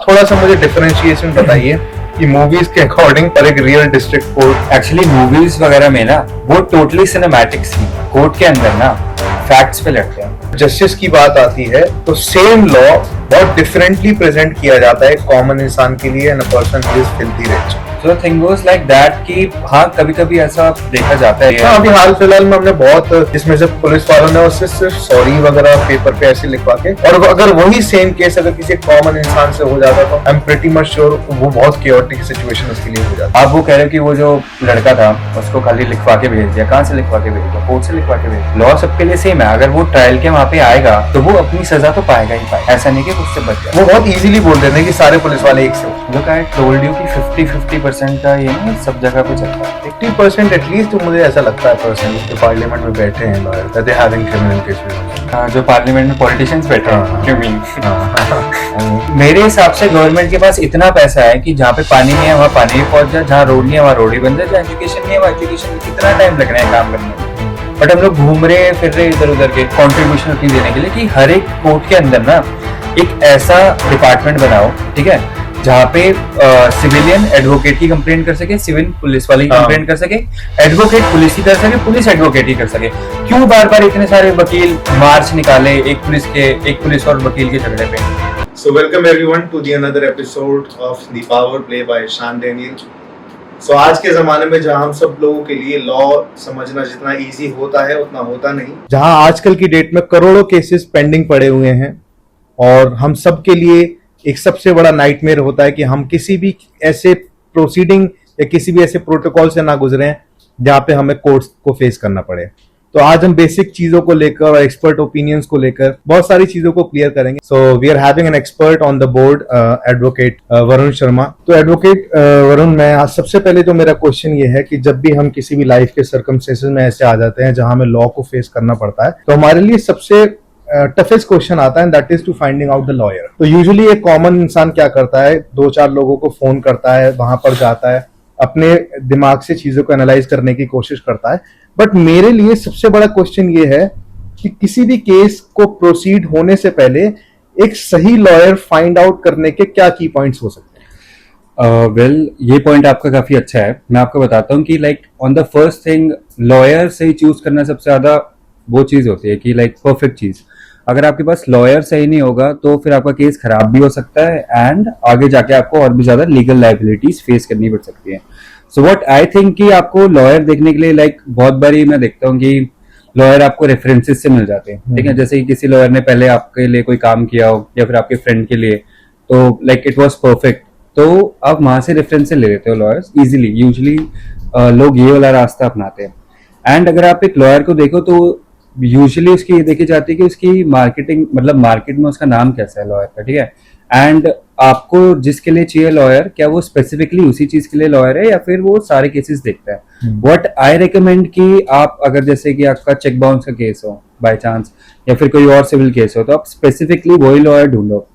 थोड़ा सा मुझे डिफरेंशिएशन बताइए कि मूवीज के अकॉर्डिंग पर एक real district court. Actually movies वगैरह में ना वो टोटली सिनेमैटिक सीन, कोर्ट के अंदर ना फैक्ट्स पे लड़ते हैं। जस्टिस की बात आती है तो सेम लॉ बहुत डिफरेंटली प्रेजेंट किया जाता है कॉमन इंसान के लिए and a person who is filthy rich. So the thing goes like that कि हाँ कभी कभी ऐसा देखा जाता है। हाँ, अभी हाल फिलहाल में हमने बहुत इसमें से पुलिस वालों ने उससे सिर्फ सॉरी वगैरह पेपर पे ऐसे लिखवा के, और अगर वही सेम केस अगर किसी कॉमन इंसान से हो जाता तो I am pretty much sure वो बहुत केओटिक सिचुएशन उसके लिए हो जाता। आप वो कह रहे हो कि वो जो लड़का था उसको खाली लिखवा के भेज दिया, कहाँ से लिखवा के भेज दिया? कोर्ट से लिखवा के भेज दिया। लॉ सबके लिए सेम है, अगर वो ट्रायल के वहाँ पे आएगा तो वो अपनी सजा तो पाएगा ही पाएगा, ऐसा नहीं कि उससे बच जाए। वो बहुत इजीली बोल देते हैं कि सारे पुलिस वाले एक से। Look, I told you कि 50-50% का ये ना सब जगह पे चलता है। 50% एटलीस्ट तो मुझे ऐसा लगता है पर्सनली जो पार्लियामेंट में बैठे हैं lawyer that they having criminal cases. हाँ, जो पार्लियामेंट में पॉलिटिशियंस बैठे हैं, क्यों मीन मेरे हिसाब से गवर्नमेंट के पास इतना पैसा है कि जहाँ पे पानी नहीं है वहाँ पानी भी पहुंच जाए, जहाँ रोड नहीं है वहाँ रोड ही बन जाए, जहाँ एजुकेशन नहीं है वहाँ एजुकेशन में कितना टाइम लग रहा है काम करने में। बट हम लोग घूम रहे फिर रहे इधर उधर के कॉन्ट्रीब्यूशन अपनी देने के लिए कि हर एक कोर्ट के अंदर ना एक ऐसा डिपार्टमेंट बनाओ, ठीक है, जहाँ पे सिविलियन एडवोकेट की कंप्लेंट कर सके, सिविल पुलिस वाली की कंप्लेंट कर सके, एडवोकेट पुलिस की कर सके, पुलिस एडवोकेट ही कर सके। क्यों बार बार इतने सारे वकील मार्च निकाले एक पुलिस और वकील के झगड़े पे। So welcome everyone to the another episode of The Power Play by Sean Daniel. So आज के ज़माने में जहाँ हम सब लोगों के लिए लॉ समझना जितना इजी होता है उतना होता नहीं, जहाँ आजकल की डेट में करोड़ों केसेस पेंडिंग पड़े हुए हैं और हम सब के लिए एक सबसे बड़ा नाइटमेयर होता है कि हम किसी भी ऐसे प्रोसीडिंग या किसी भी ऐसे प्रोटोकॉल से ना गुजरें जहाँ पे हमें कोर्ट्स को फेस करना पड़े। तो आज हम बेसिक चीजों को लेकर और एक्सपर्ट ओपिनियंस को लेकर बहुत सारी चीजों को क्लियर करेंगे। So we are having an expert on the board, advocate Varun Sharma. तो एडवोकेट वरुण, मैं आज सबसे पहले जो मेरा क्वेश्चन ये है कि जब भी हम किसी भी लाइफ के सर्कमस्टेंसेस में ऐसे आ जाते हैं जहां हमें लॉ को फेस करना पड़ता है तो हमारे लिए सबसे टफेस्ट क्वेश्चन आता है, that is to finding out the lawyer. तो यूजुअली एक कॉमन इंसान क्या करता है, 2-4 लोगों को फोन करता है, वहां पर जाता है, अपने दिमाग से चीजों को एनालाइज करने की कोशिश करता है। बट मेरे लिए सबसे बड़ा क्वेश्चन ये है कि किसी भी केस को प्रोसीड होने से पहले एक सही लॉयर फाइंड आउट करने के क्या की पॉइंट्स हो सकते हैं? वेल, ये पॉइंट आपका काफी अच्छा है। मैं आपको बताता हूँ कि like on the first thing lawyer सही चूज करना सबसे ज्यादा वो चीज होती है कि लाइक परफेक्ट चीज। अगर आपके पास लॉयर सही नहीं होगा तो फिर आपका केस खराब भी हो सकता है एंड आगे जाके आपको और भी ज्यादा लीगल लायबिलिटीज फेस करनी पड़ सकती है। सो व्हाट आई थिंक कि आपको लॉयर देखने के लिए लाइक बहुत बारी मैं देखता हूँ कि लॉयर आपको रेफरेंसेस से मिल जाते हैं, ठीक है। जैसे कि किसी लॉयर ने पहले आपके लिए कोई काम किया हो या फिर आपके फ्रेंड के लिए, तो लाइक इट वॉज परफेक्ट, तो आप वहां से रेफरेंस से ले लेते हो लॉयर्स इजिली। यूजली लोग ये वाला रास्ता अपनाते हैं। एंड अगर आप एक लॉयर को देखो तो यूजुअली उसकी ये देखी जाती है कि उसकी मार्केटिंग, मतलब मार्केट में उसका नाम कैसा है लॉयर का, ठीक है। एंड आपको जिसके लिए चाहिए लॉयर, क्या वो स्पेसिफिकली उसी चीज के लिए लॉयर है या फिर वो सारे केसेस देखता है। व्हाट आई रिकमेंड कि आप अगर जैसे कि आपका चेक बाउंस का केस हो बाय चांस या फिर कोई और सिविल केस हो तो आप स्पेसिफिकली वही लॉयर ढूंढो।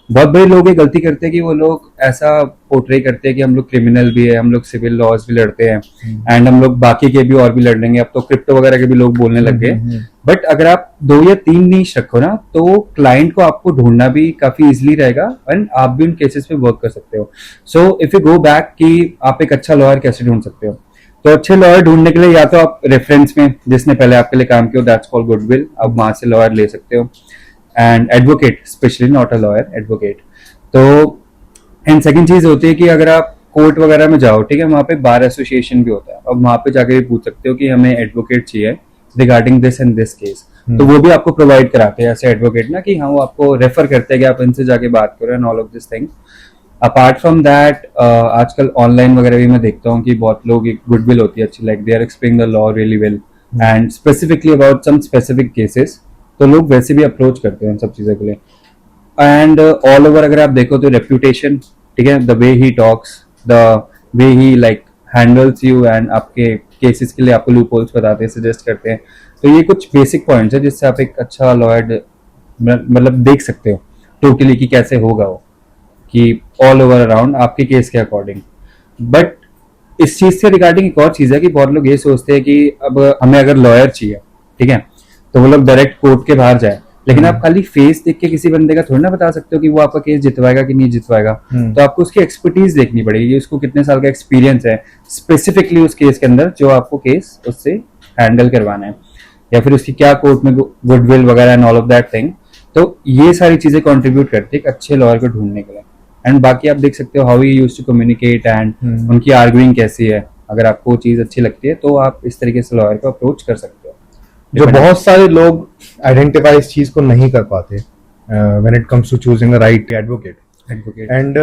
बहुत बड़े लोग ये गलती करते हैं कि वो लोग ऐसा पोर्ट्रे करते हैं कि हम लोग क्रिमिनल भी है, हम लोग सिविल लॉज भी लड़ते हैं एंड हम लोग बाकी के भी और भी लड़ लेंगे। अब तो क्रिप्टो वगैरह के भी लोग बोलने लग गए। बट अगर आप 2 या 3 नीश रखो ना तो क्लाइंट को आपको ढूंढना भी काफी इजिली रहेगा एंड आप भी उन केसेस पे वर्क कर सकते हो। So if you go back कि आप एक अच्छा लॉयर कैसे ढूंढ सकते हो, तो अच्छे लॉयर ढूंढने के लिए या तो आप रेफरेंस में जिसने पहले आपके लिए काम किया, दैट्स कॉल्ड गुडविल, आप वहां से लॉयर ले सकते हो। And advocate, specially not a lawyer, advocate. तो एंड सेकंड चीज होती है कि अगर आप कोर्ट वगैरह में जाओ, ठीक है, वहां पे बार एसोसिएशन भी होता है, अब वहां पे जाके भी पूछ सकते हो कि हमें एडवोकेट चाहिए regarding this and this case, तो वो भी आपको प्रोवाइड कराते हैं ऐसे एडवोकेट ना, कि हाँ वो आपको रेफर करते हैं कि आप इनसे जाके बात करो and all of this thing. Apart from that आजकल ऑनलाइन वगैरह भी मैं देखता हूँ कि बहुत लोग, एक गुडविल होती है अच्छी, like they are explaining the law really well and specifically about some specific cases, तो लोग वैसे भी अप्रोच करते हैं इन सब चीजों के लिए। एंड ऑल ओवर अगर आप देखो तो रेप्यूटेशन, ठीक है, the way he talks, the way he like handles you and आपके केसेस के लिए आपको लूप होल्स बताते हैं, सजेस्ट करते हैं। तो ये कुछ बेसिक पॉइंट्स है जिससे आप एक अच्छा लॉयर मतलब देख सकते हो टोटली कि कैसे होगा वो, कि ऑल ओवर अराउंड आपके केस के अकॉर्डिंग। बट इस चीज से रिगार्डिंग एक और चीज है कि बहुत लोग ये सोचते हैं कि अब हमें अगर लॉयर चाहिए, ठीक है, तो वो लोग डायरेक्ट कोर्ट के बाहर जाए, लेकिन आप खाली फेस देख के किसी बंदे का थोड़ी ना बता सकते हो कि वो आपका केस जितवाएगा कि नहीं जितवाएगा। तो आपको उसकी एक्सपर्टीज देखनी पड़ेगी, उसको कितने साल का एक्सपीरियंस है स्पेसिफिकली उस केस के अंदर जो आपको केस उससे हैंडल करवाना है, या फिर उसकी क्या कोर्ट में गुडविल वगैरह and all of that thing. तो ये सारी चीजें कंट्रीब्यूट करती है एक अच्छे लॉयर को ढूंढने के लिए। एंड बाकी आप देख सकते हो how he used to communicate and उनकी आर्ग्यूइंग कैसी है। अगर आपको वो चीज अच्छी लगती है तो आप इस तरीके से लॉयर को अप्रोच कर सकते हो। जो बहुत सारे लोग आइडेंटिफाई इस चीज को नहीं कर पाते when it comes to choosing a right advocate and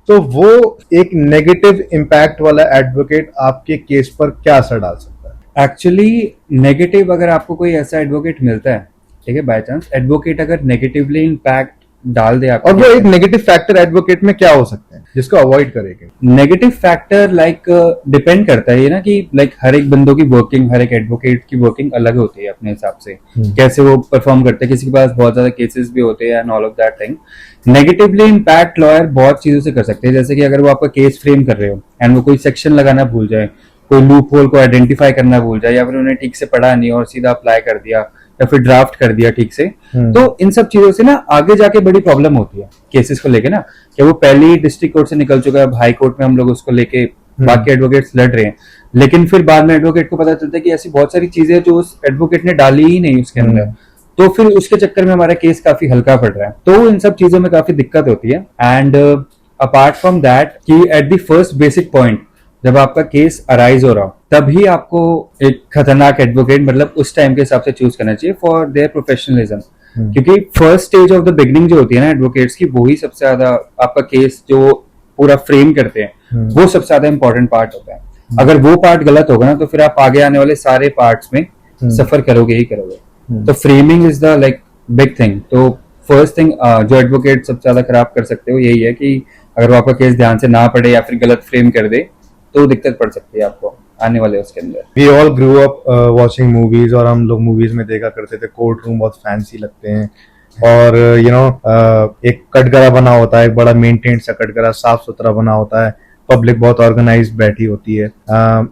तो वो एक नेगेटिव इम्पैक्ट वाला एडवोकेट आपके केस पर क्या असर डाल सकता है? एक्चुअली नेगेटिव अगर आपको कोई ऐसा एडवोकेट मिलता है, ठीक है, बाय चांस एडवोकेट अगर नेगेटिवली इम्पैक्ट डाल दे आपको, और वो एक नेगेटिव फैक्टर एडवोकेट में क्या हो सकते हैं जिसको अवॉइड करेंगे? नेगेटिव फैक्टर लाइक डिपेंड करता है ये ना कि लाइक हर एक बंदों की वर्किंग, हर एक एडवोकेट की वर्किंग अलग होती है अपने हिसाब से, कैसे वो परफॉर्म करते हैं। किसी के पास बहुत ज्यादा केसेस भी होते हैं and all of that thing. Negatively impact lawyer बहुत चीजों से कर सकते हैं, जैसे कि अगर वो आपका केस फ्रेम कर रहे हो एंड वो कोई सेक्शन लगाना भूल जाए, कोई लूप होल को आइडेंटिफाई करना भूल जाए, या फिर उन्हें ठीक से पढ़ा नहीं और सीधा अप्लाई कर दिया या फिर ड्राफ्ट कर दिया ठीक से, तो इन सब चीजों से ना आगे जाके बड़ी प्रॉब्लम होती है केसेस को लेके ना, कि वो पहले ही डिस्ट्रिक्ट कोर्ट से निकल चुका है, अब हाई कोर्ट में हम लोग उसको लेके बाकी एडवोकेट्स लड़ रहे हैं, लेकिन फिर बाद में एडवोकेट को पता चलता है कि ऐसी बहुत सारी चीजें जो उस एडवोकेट ने डाली ही नहीं उसके अंदर, तो फिर उसके चक्कर में हमारा केस काफी हल्का पड़ रहा है। तो इन सब चीजों में काफी दिक्कत होती है। एंड अपार्ट फ्रॉम दैट कि at the first basic point जब आपका केस अराइज हो रहा हो तभी आपको एक खतरनाक एडवोकेट मतलब उस टाइम के हिसाब से चूज करना चाहिए फॉर देयर प्रोफेशनलिज्म, क्योंकि first stage of the beginning जो होती है ना एडवोकेट्स की, वो ही सबसे ज्यादा आपका केस जो पूरा फ्रेम करते हैं वो सबसे ज्यादा इंपॉर्टेंट पार्ट होता है। अगर वो पार्ट गलत होगा ना तो फिर आप आगे आने वाले सारे पार्ट्स में सफर करोगे ही करोगे। तो framing is the like big thing. तो फर्स्ट थिंग जो एडवोकेट सबसे ज्यादा खराब कर सकते हो यही है कि अगर वो आपका केस ध्यान से ना पढ़े या फिर गलत फ्रेम कर दे तो दिक्कत पड़ सकती है आपको आने वाले उसके अंदर। We all grew up watching movies, और हम लोग मूवीज में देखा करते थे कोर्ट रूम बहुत फैंसी लगते हैं, और एक कटघरा बना होता है, एक बड़ा मेंटेन्ड सा कटघरा, साफ सुथरा बना होता है, पब्लिक बहुत ऑर्गेनाइज्ड बैठी होती है।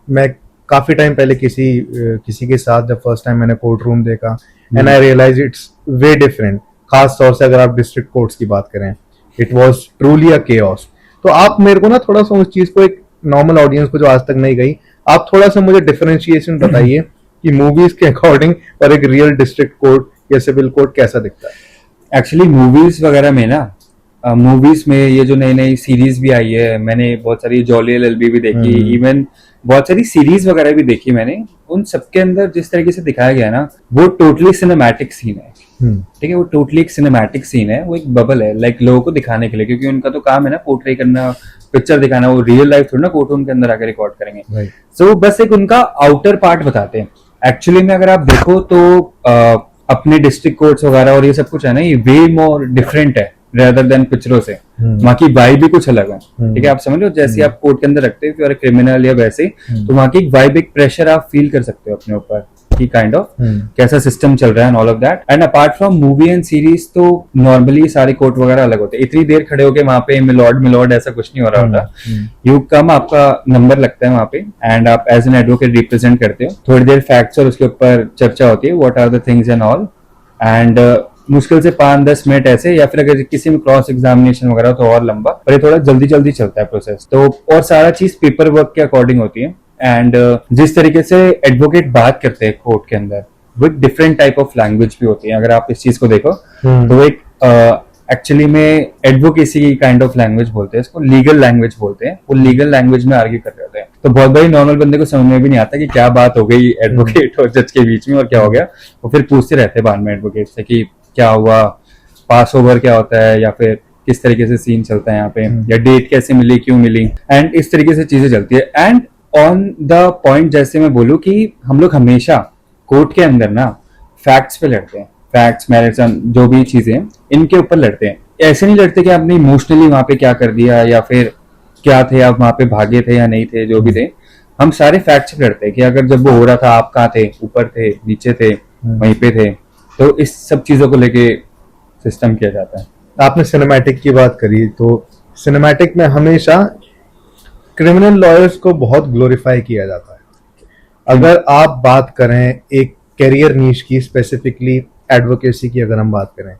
मैं काफी टाइम पहले किसी के साथ जब फर्स्ट टाइम मैंने कोर्ट रूम देखा and I realise it's way different. खास तौर से अगर आप डिस्ट्रिक्ट कोर्ट्स की बात करें, it was truly a chaos. तो आप मेरे को ना थोड़ा सा उस चीज को, एक नॉर्मल ऑडियंस को जो आज तक नहीं गई, आप थोड़ा सा मुझे डिफरेंशिएशन बताइए कि मूवीज के अकॉर्डिंग और एक रियल डिस्ट्रिक्ट कोर्ट या सिविल कोर्ट कैसा दिखता है। एक्चुअली मूवीज वगैरह में ना, मूवीज में ये जो नई नई सीरीज भी आई है, मैंने बहुत सारी जॉली एलएलबी भी देखी, इवन बहुत सारी सीरीज वगैरह भी देखी मैंने, उन सबके अंदर जिस तरीके से दिखाया गया ना वो टोटली सिनेमैटिक सीन है। ठीक है, वो टोटली एक सिनेमैटिक सीन है, वो एक बबल है लाइक लोगों को दिखाने के लिए, क्योंकि उनका तो काम है ना पोर्ट्रे करना, पिक्चर दिखाना, वो रियल लाइफ थोड़ी ना कोर्ट रूम के अंदर आकर रिकॉर्ड करेंगे। सो बस एक उनका आउटर पार्ट बताते हैं। एक्चुअली में अगर आप देखो तो अपने डिस्ट्रिक्ट कोर्ट्स वगैरह और ये सब कुछ है ना, ये वे मोर डिफरेंट है रेदर देन पिक्चरों से। वहाँ की वाइब भी कुछ अलग है। ठीक है, आप समझ लो जैसे आप कोर्ट के अंदर रखते हो क्रिमिनल या वैसे, तो वहाँ की वाइब, एक प्रेशर आप फील कर सकते हो अपने ऊपर कि काइंड ऑफ कैसा सिस्टम चल रहा है and all of that. And apart from movie and series तो नॉर्मली सारे कोर्ट वगैरह अलग होते हैं। इतनी देर खड़े होके वहाँ पे मिलॉर्ड ऐसा कुछ नहीं हो रहा होता। यू कम, आपका नंबर लगता है वहाँ पे एंड आप एज एन एडवोकेट रिप्रेजेंट करते हो। थोड़ी देर फैक्ट्स और उसके ऊपर चर्चा होती है, what are the things and all, and मुश्किल से 5-10 मिनट ऐसे, या फिर अगर किसी में क्रॉस एग्जामिनेशन वगैरह तो और लंबा, पर ये थोड़ा जल्दी चलता है प्रोसेस। तो और सारा चीज पेपर वर्क के अकॉर्डिंग होती है। एंड जिस तरीके से एडवोकेट बात करते हैं कोर्ट के अंदर, वो एक डिफरेंट टाइप ऑफ लैंग्वेज भी होती है। अगर आप इस चीज को देखो तो एक एक्चुअली में एडवोकेसी की काइंड ऑफ लैंग्वेज बोलते हैं इसको, लीगल लैंग्वेज बोलते हैं। वो लीगल लैंग्वेज में आर्ग्यू कर रहे होते हैं, तो बहुत बड़ी नॉर्मल बंदे को समझ में भी नहीं आता कि क्या बात हो गई एडवोकेट और जज के बीच में और क्या हो गया। वो फिर पूछते रहते हैं बाद में एडवोकेट से कि क्या हुआ, पास ओवर क्या होता है, या फिर किस तरीके से सीन चलता है यहाँ पे, या डेट कैसे मिली, क्यों मिली, एंड इस तरीके से चीजें चलती है। एंड ऑन द पॉइंट जैसे मैं बोलूँ कि हम लोग हमेशा कोर्ट के अंदर ना फैक्ट्स पे लड़ते हैं, फैक्ट्स, मेरिट्स, जो भी चीजें इनके ऊपर लड़ते हैं। ऐसे नहीं लड़ते कि आपने इमोशनली वहां पे क्या कर दिया, या फिर क्या थे आप वहां पे, भागे थे या नहीं थे, जो भी थे। हम सारे फैक्ट्स पे लड़ते हैं कि अगर जब वो हो रहा था आप कहाँ थे, ऊपर थे, नीचे थे, वहीं पे थे। तो इस सब चीजों को लेके सिस्टम किया जाता है। आपने सिनेमैटिक की बात करी, तो सिनेमैटिक में हमेशा क्रिमिनल लॉयर्स को बहुत ग्लोरीफाई किया जाता है। अगर आप बात करें एक कैरियर नीश की, स्पेसिफिकली एडवोकेसी की अगर हम बात करें,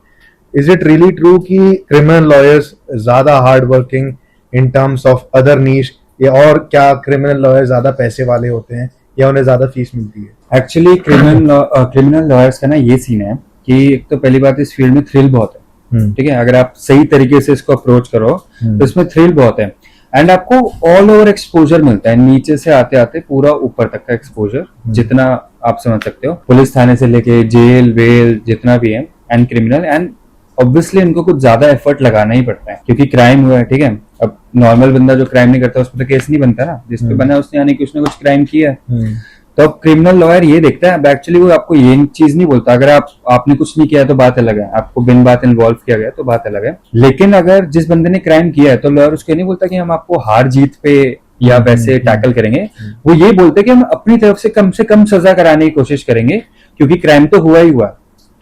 इज इट रियली ट्रू कि क्रिमिनल लॉयर्स ज्यादा hard working in terms of other niche, या और क्या क्रिमिनल लॉयर ज्यादा पैसे वाले होते हैं या उन्हें ज्यादा फीस मिलती है? एक्चुअली क्रिमिनल लॉयर्स का ना ये सीन है कि एक तो पहली बात, इस फील्ड में थ्रिल बहुत है, ठीक है। अगर आप सही तरीके से इसको अप्रोच करो तो इसमें थ्रिल बहुत है, एंड आपको ऑल ओवर एक्सपोजर मिलता है, नीचे से आते आते पूरा ऊपर तक का एक्सपोजर, जितना आप समझ सकते हो, पुलिस थाने से लेके जेल वेल जितना भी है, एंड क्रिमिनल, एंड ऑब्वियसली इनको कुछ ज्यादा एफर्ट लगाना ही पड़ता है क्योंकि क्राइम हुआ है, ठीक है। अब नॉर्मल बंदा जो क्राइम नहीं करता उस पर तो केस नहीं बनता ना, जिसपे बना उसने यानी कि उसने कुछ क्राइम किया है। तो अब क्रिमिनल लॉयर ये देखता है, एक्चुअली वो आपको ये चीज नहीं बोलता, अगर आपने कुछ नहीं किया तो बात अलग है, आपको बिन बात इन्वॉल्व किया गया तो बात अलग है, लेकिन अगर जिस बंदे ने क्राइम किया है तो लॉयर उसको नहीं बोलता कि हम आपको हार जीत पे या वैसे टैकल करेंगे, वो ये बोलते कि हम अपनी तरफ से कम सजा कराने की कोशिश करेंगे क्योंकि क्राइम तो हुआ ही हुआ,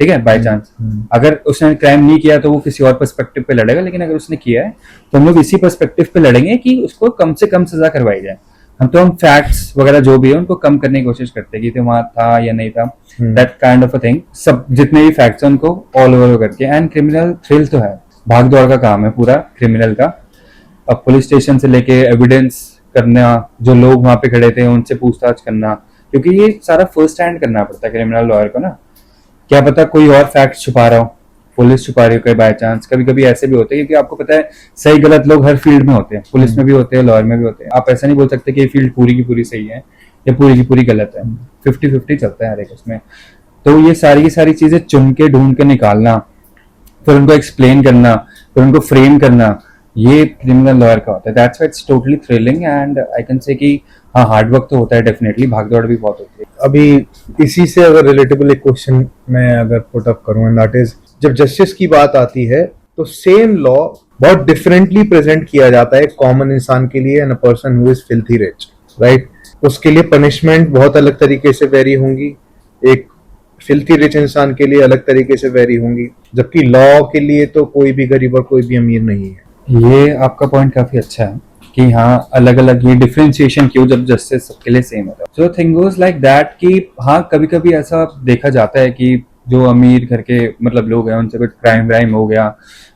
ठीक है। बाय चांस अगर उसने क्राइम नहीं किया तो वो किसी और पर्सपेक्टिव पे लड़ेगा, लेकिन अगर उसने किया है तो हम लोग इसी पर्सपेक्टिव पे लड़ेंगे कि उसको कम से कम सजा करवाई जाए। हम फैक्ट्स वगैरह जो भी है उनको कम करने की कोशिश करते हैं कि वहां था या नहीं था, that kind of a thing. सब जितने भी फैक्ट्स हैं उनको ऑल ओवर करके, एंड क्रिमिनल थ्रिल तो है, भाग दौड़ का काम है पूरा क्रिमिनल का। अब पुलिस स्टेशन से लेके एविडेंस करना, जो लोग वहां पे खड़े थे उनसे पूछताछ करना, क्योंकि ये सारा फर्स्ट हैंड करना पड़ता है क्रिमिनल लॉयर को ना। क्या पता कोई और फैक्ट छुपा रहा हो, पुलिस छुपा रही हो कोई बाय चांस, कभी कभी ऐसे भी होते हैं क्योंकि आपको पता है सही गलत लोग हर फील्ड में होते हैं, पुलिस में भी होते हैं, लॉयर में भी होते हैं। आप ऐसा नहीं बोल सकते कि ये फील्ड पूरी की पूरी सही है या पूरी की पूरी गलत है, 50-50 चलता है हर एक उसमें। तो ये सारी की सारी चीजें चुन के ढूंढ के निकालना, फिर उनको एक्सप्लेन करना, फिर उनको फ्रेम करना, ये क्रिमिनल लॉयर का होता है। That's why it's totally thrilling, and I can say कि हाँ हार्ड वर्क तो होता है डेफिनेटली, भागदौड़ भी बहुत होती है। अभी इसी से अगर रिलेटेबल एक क्वेश्चन मैं अगर पुट अप करूं, एंड दैट इज, जब जस्टिस की बात आती है तो सेम लॉ बहुत डिफरेंटली प्रेजेंट किया जाता है कॉमन इंसान के लिए and a person who is filthy rich, right. उसके लिए पनिशमेंट बहुत अलग तरीके से वेरी होंगी, एक फिल्थी रिच इंसान के लिए अलग तरीके से वेरी होंगी, जबकि लॉ के लिए तो कोई भी गरीब और कोई भी अमीर नहीं है। ये आपका पॉइंट काफी अच्छा है कि हाँ अलग अलग ये डिफरेंशिएशन क्यों जब जस्टिस सबके लिए सेम होता है। So thing goes like that कि हाँ कभी कभी ऐसा देखा जाता है कि जो अमीर घर के मतलब लोग हैं उनसे कुछ क्राइम व्राइम हो गया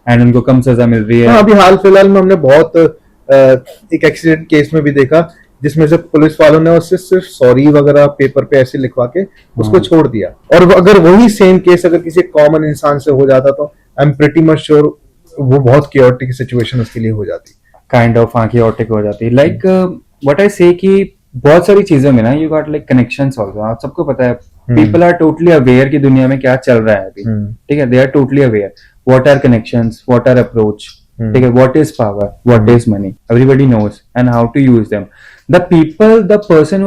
एंड उनको कम सजा मिल रही है। अभी हाल फिलहाल में हमने बहुत एक एक्सीडेंट केस में भी देखा जिसमें से पुलिस वालों ने उससे सिर्फ सॉरी वगैरह पेपर पे ऐसे लिखवा के उसको छोड़ दिया, और अगर वही सेम केस अगर किसी कॉमन इंसान से हो जाता तो I am pretty much sure वो बहुत क्योटिक सिचुएशन उसके लिए हो जाती, काइंड ऑफ क्योटिक हो जाती। लाइक व्हाट आई से कि बहुत सारी चीजों में ना you got like connections also. आप सबको पता है पीपल आर टोटली अवेयर कि दुनिया में क्या चल रहा है अभी, ठीक है। They are totally aware what are connections, what are approach, ठीक है, what is power, what is money, everybody knows and how to use them. The people, the person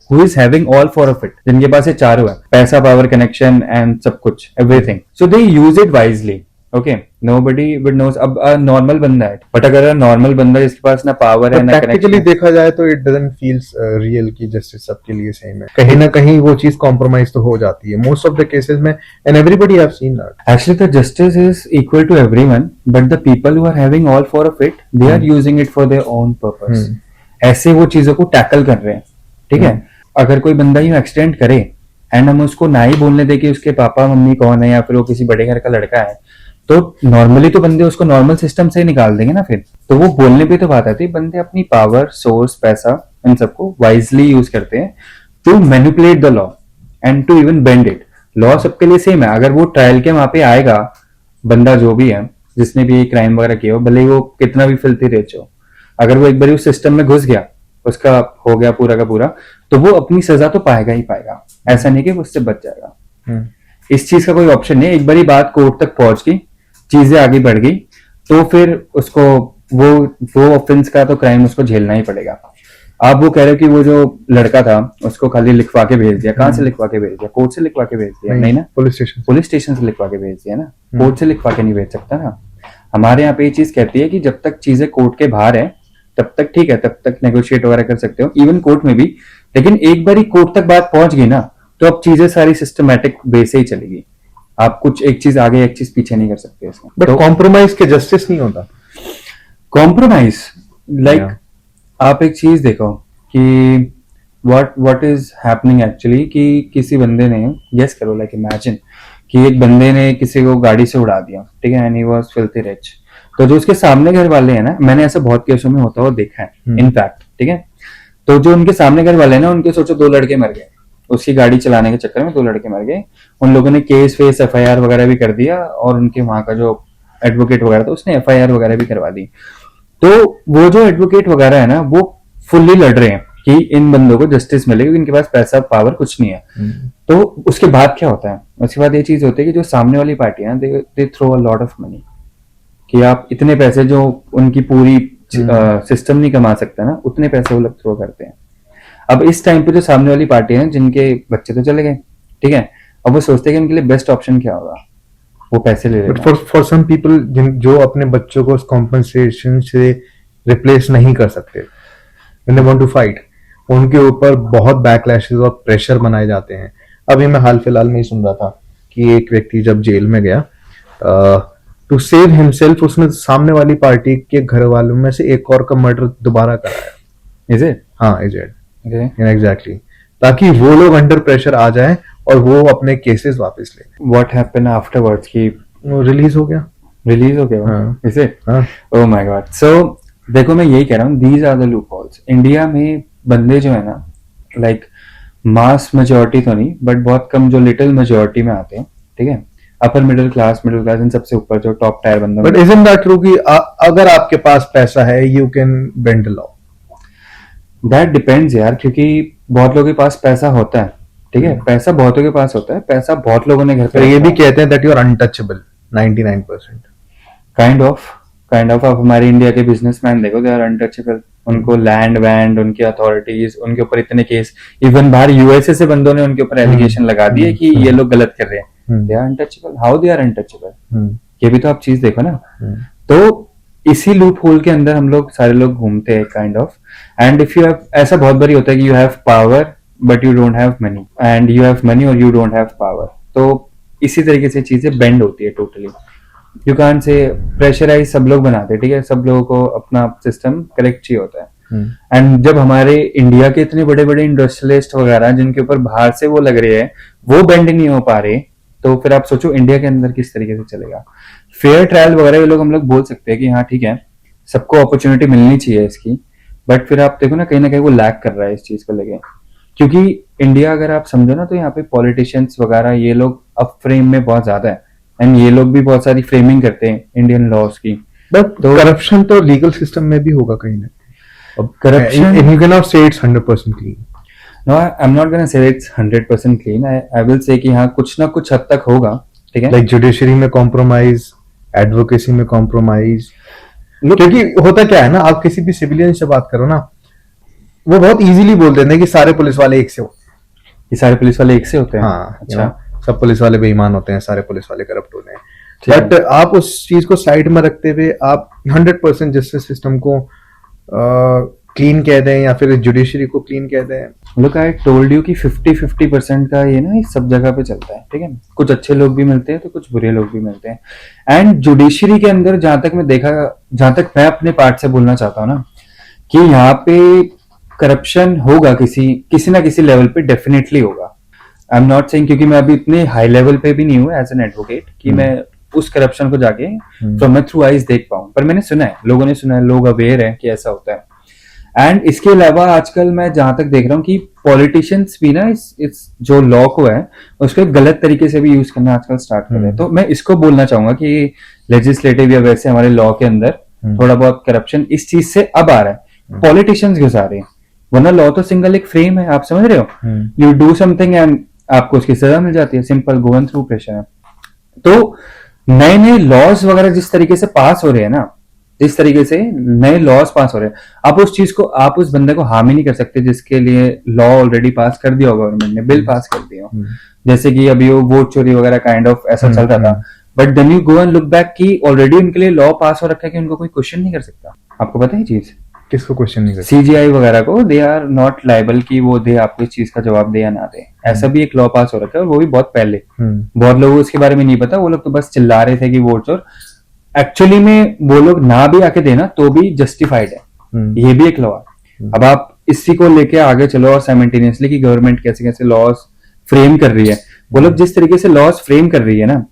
who is having all four of it, जिनके पास ये चारों है, पैसा, power, connection and सब कुछ, everything, so they use it wisely, okay. Nobody would knows। अब normal बंदा है, बट अगर नॉर्मल बंदा जिसके पास ना पावर है ना प्रैक्टिकली देखा जाए तो इट डजंट फील्स रियल की जस्टिस सबके लिए सेम है, कहीं ना कहीं वो चीज कॉम्प्रोमाइज तो हो जाती है मोस्ट ऑफ द केसेस में, and everybody have seen that. Actually the justice is equal to everyone, but the people who are having all four of it, they are using it for their own purpose. ऐसे वो चीजों को tackle कर रहे हैं, ठीक है। अगर कोई बंदा यूं एक्सीडेंट करे एंड हम उसको ना ही बोलने दे कि उसके पापा मम्मी कौन है या फिर वो किसी बड़े घर का लड़का है, तो नॉर्मली तो बंदे उसको नॉर्मल सिस्टम से ही निकाल देंगे ना। फिर तो वो बोलने पे तो बात आती है, बंदे अपनी पावर, सोर्स, पैसा, इन सबको वाइजली यूज करते हैं to manipulate the law and to even bend it. Law सबके लिए सेम है। अगर वो ट्रायल के वहां पे आएगा बंदा जो भी है जिसने भी क्राइम वगैरह किया हो, भले ही वो कितना भी फिल्थी रिच हो, अगर वो एक बार उस सिस्टम में घुस गया, उसका हो गया पूरा का पूरा, तो वो अपनी सजा तो पाएगा ही पाएगा। ऐसा नहीं कि वो उससे बच जाएगा। इस चीज का कोई ऑप्शन नहीं है। एक बारी बात कोर्ट तक पहुंच गई, चीजें आगे बढ़ गई, तो फिर उसको वो ऑफेंस का तो क्राइम उसको झेलना ही पड़ेगा। आप वो कह रहे हो कि वो जो लड़का था उसको खाली लिखवा के भेज दिया, कहाँ से लिखवा के भेज दिया? कोर्ट से लिखवा के भेज दिया? नहीं ना, पुलिस स्टेशन से लिखवा के भेज दिया ना, कोर्ट से लिखवा के नहीं भेज सकता ना। हमारे यहाँ पे ये चीज कहती है कि जब तक चीजें कोर्ट के बाहर है तब तक ठीक है, तब तक नेगोशिएट वगैरह कर सकते हो, इवन कोर्ट में भी। लेकिन एक बार ही कोर्ट तक बात पहुंच गई ना, तो अब चीजें सारी सिस्टमैटिक वे से ही चलेगी। आप कुछ एक चीज आगे एक चीज पीछे नहीं कर सकते इसमें। बट कॉम्प्रोमाइज के जस्टिस नहीं होता। कॉम्प्रोमाइज लाइक आप एक चीज देखो कि व्हाट इज हैपनिंग एक्चुअली, कि किसी बंदे ने गेस करो, लाइक इमेजिन कि एक बंदे ने किसी को गाड़ी से उड़ा दिया, ठीक है, and he was filthy rich. तो जो उसके सामने घर वाले हैं ना, मैंने ऐसे बहुत केसों में होता हुआ देखा है इनफैक्ट, ठीक है। तो जो उनके सामने घर वाले हैं ना, उनके सोचो 2 लड़के मर गए उसकी गाड़ी चलाने के चक्कर में, 2 लड़के मर गए। उन लोगों ने केस फेस FIR वगैरह भी कर दिया, और उनके वहां का जो एडवोकेट वगैरह था उसने FIR वगैरह भी करवा दी। तो वो जो एडवोकेट वगैरह है ना, वो फुल्ली लड़ रहे हैं कि इन बंदों को जस्टिस मिले, क्योंकि इनके पास पैसा पावर कुछ नहीं है। तो उसके बाद क्या होता है, उसके बाद ये चीज होती है कि जो सामने वाली पार्टी है they throw a lot of money, कि आप इतने पैसे जो उनकी पूरी सिस्टम नहीं कमा सकता ना, उतने पैसे वो लोग थ्रो करते हैं। अब इस टाइम पे जो सामने वाली पार्टी है, जिनके बच्चे तो चले गए, ठीक है, अब वो सोचते हैं कि उनके लिए बेस्ट ऑप्शन क्या होगा, वो पैसे ले बट लेना। फॉर सम पीपल जो अपने बच्चों को कॉम्पनसेशन से रिप्लेस नहीं कर सकते, when they want to fight, उनके ऊपर बहुत बैकलैशेस और प्रेशर बनाए जाते हैं। अभी मैं हाल फिलहाल में ही सुन रहा था कि एक व्यक्ति जब जेल में गया, टू सेव हिमसेल्फ उसने सामने वाली पार्टी के घर वालों में से एक और का मर्डर दोबारा कराया। Is it? हाँ, इज इट? ओके। एग्जैक्टली, ताकि वो लोग अंडर प्रेशर आ जाएं और वो अपने केसेस वापस ले लें। व्हाट हैपेंड आफ्टरवर्ड्स की वो रिलीज हो गया। रिलीज हो गया? हाँ। Is it? हाँ। Oh my God. सो देखो, मैं यही कह रहा हूँ, these are the loopholes. India में बंदे जो है ना, लाइक मास मेजोरिटी तो नहीं, बट बहुत कम जो लिटिल मेजोरिटी में आते हैं, ठीक है, अपर मिडिल क्लास इन सबसे ऊपर जो टॉप टायर बंदे। बट इजंट दैट ट्रू कि अगर आपके पास पैसा है, you can bend law? That depends यार, क्योंकि बहुत लोगों के पास पैसा होता है, ठीक है, पैसा बहुतों के पास होता है, पैसा बहुत लोगों ने घर पर पे ये रखा भी है। कहते हैं that you are untouchable 99%। Kind of आप हमारे इंडिया के बिजनेसमैन देखो, दे आर अनटचेबल। उनको लैंड वैंड, उनकी अथॉरिटीज, उनके ऊपर इतने केस, इवन बाहर USA से बंदों ने उनके ऊपर एलिगेशन लगा दिए कि ये लोग गलत कर रहे हैं। They are untouchable. How they are untouchable? ये भी तो आप चीज देखो ना। तो इसी लूप होल के अंदर हम लोग सारे लोग घूमते हैं kind of. And if you have, ऐसा बहुत बारी होता है कि you have power but you don't have money, and you have money और यू डोंट हैव पावर। तो इसी तरीके से चीजें बेंड होती है totally. You can't say pressurise सब लोग बनाते हैं, ठीक है, सब लोगों को अपना सिस्टम करेक्ट चाहिए होता है। एंड जब हमारे इंडिया के इतने बड़े बड़े इंडस्ट्रियलिस्ट वगैरह जिनके ऊपर बाहर से वो लग रहे हैं, वो बेंड नहीं हो पा रहे, तो फिर आप सोचो इंडिया के अंदर किस तरीके से चलेगा। फेयर ट्रायल वगैरह ये लोग हम लोग बोल सकते हैं कि हाँ ठीक है, सबको अपॉर्चुनिटी मिलनी चाहिए इसकी, बट फिर आप देखो ना कहीं वो लैक कर रहा है इस चीज को लेके। क्योंकि इंडिया अगर आप समझो ना, तो यहाँ पे पॉलिटिशियंस वगैरह ये लोग अप फ्रेम में बहुत ज्यादा है, एंड ये लोग भी बहुत सारी फ्रेमिंग करते हैं इंडियन लॉज की। बट करप्शन तो लीगल सिस्टम में भी होगा कहीं ना। अब Corruption- you cannot say it's 100% clean. No, I am not gonna say it's 100% clean. I will say कि हाँ कुछ ना कुछ हद तक होगा, ठीक है। लाइक जुडिशरी में कॉम्प्रोमाइज, एडवोकेसी में कॉम्प्रोमाइज। क्योंकि होता क्या है ना, आप किसी भी सिविलियन से बात करो ना, वो बहुत इजीली बोल देते हैं कि सारे पुलिस वाले एक से हो। ये सारे पुलिस वाले एक से होते हैं? हाँ, अच्छा। सब पुलिस वाले बेईमान होते हैं, सारे पुलिस वाले करप्ट होते हैं। ठीक है। बट आप उस चीज को साइड में रखते हुए आप 100% जस्टिस सिस्टम को क्लीन कह दें या फिर जुडिशरी को क्लीन कह दें। लुक, आई टोल्ड यू कि 50-50% का ये ना सब जगह पे चलता है, ठीक है। कुछ अच्छे लोग भी मिलते हैं तो कुछ बुरे लोग भी मिलते हैं। एंड जुडिशरी के अंदर जहां तक मैं अपने पार्ट से बोलना चाहता हूँ ना, कि यहाँ पे करप्शन होगा किसी ना किसी लेवल पे, डेफिनेटली होगा। आई एम नॉट सेइंग, क्योंकि मैं अभी इतने हाई लेवल पे भी नहीं हूँ एज एन एडवोकेट कि मैं उस करप्शन को जाके फ्रॉम माय थ्रू आइज देख पाऊं, पर मैंने सुना है, लोगों ने सुना है, लोग अवेयर है कि ऐसा होता है। एंड इसके अलावा आजकल मैं जहां तक देख रहा हूँ कि पॉलिटिशियंस भी ना इस जो लॉ को है उसको एक गलत तरीके से भी यूज करना आजकल स्टार्ट कर रहे हैं। तो मैं इसको बोलना चाहूंगा कि लेजिस्लेटिव या वैसे हमारे लॉ के अंदर थोड़ा बहुत करप्शन इस चीज से अब आ रहा है, पॉलिटिशियंस घुसा रहे हैं। वरना लॉ तो सिंगल एक फ्रेम है, आप समझ रहे हो, यू डू समथिंग एंड आपको उसकी सजा मिल जाती है, simple go and through pressure है। तो नए नए लॉज वगैरह जिस तरीके से पास हो रहे हैं ना, जिस तरीके से नए लॉज पास हो रहे हैं, आप उस चीज को, आप उस बंदे को हार्म ही नहीं कर सकते जिसके लिए लॉ ऑलरेडी पास कर दिया हो, गवर्नमेंट ने बिल पास कर दिया हो। जैसे कि अभी वो वोट चोरी वगैरह काइंड ऑफ ऐसा चल रहा था, but then you go and look back कि ऑलरेडी उनके लिए लॉ पास हो रखा है कि उनको कोई क्वेश्चन नहीं कर सकता। आपको पता है चीज? किसको क्वेश्चन नहीं कर? CGI वगैरह को दे आर नॉट लाइबल कि वो दे आपको इस चीज का जवाब दे या ना दे। ऐसा भी एक लॉ पास हो रखा है, और वो भी बहुत पहले। बहुत लोगों को इसके बारे में नहीं पता, वो लोग तो बस चिल्ला रहे थे कि वोट चोर। एक्चुअली में वो लोग ना भी आके देना तो भी जस्टिफाइड है, ये भी एक लॉ है। अब आप इसी को लेके आगे चलो और साइमल्टेनियसली कि गवर्नमेंट कैसे कैसे लॉज फ्रेम कर रही है, वो लोग जिस तरीके से लॉस फ्रेम कर रही है ना,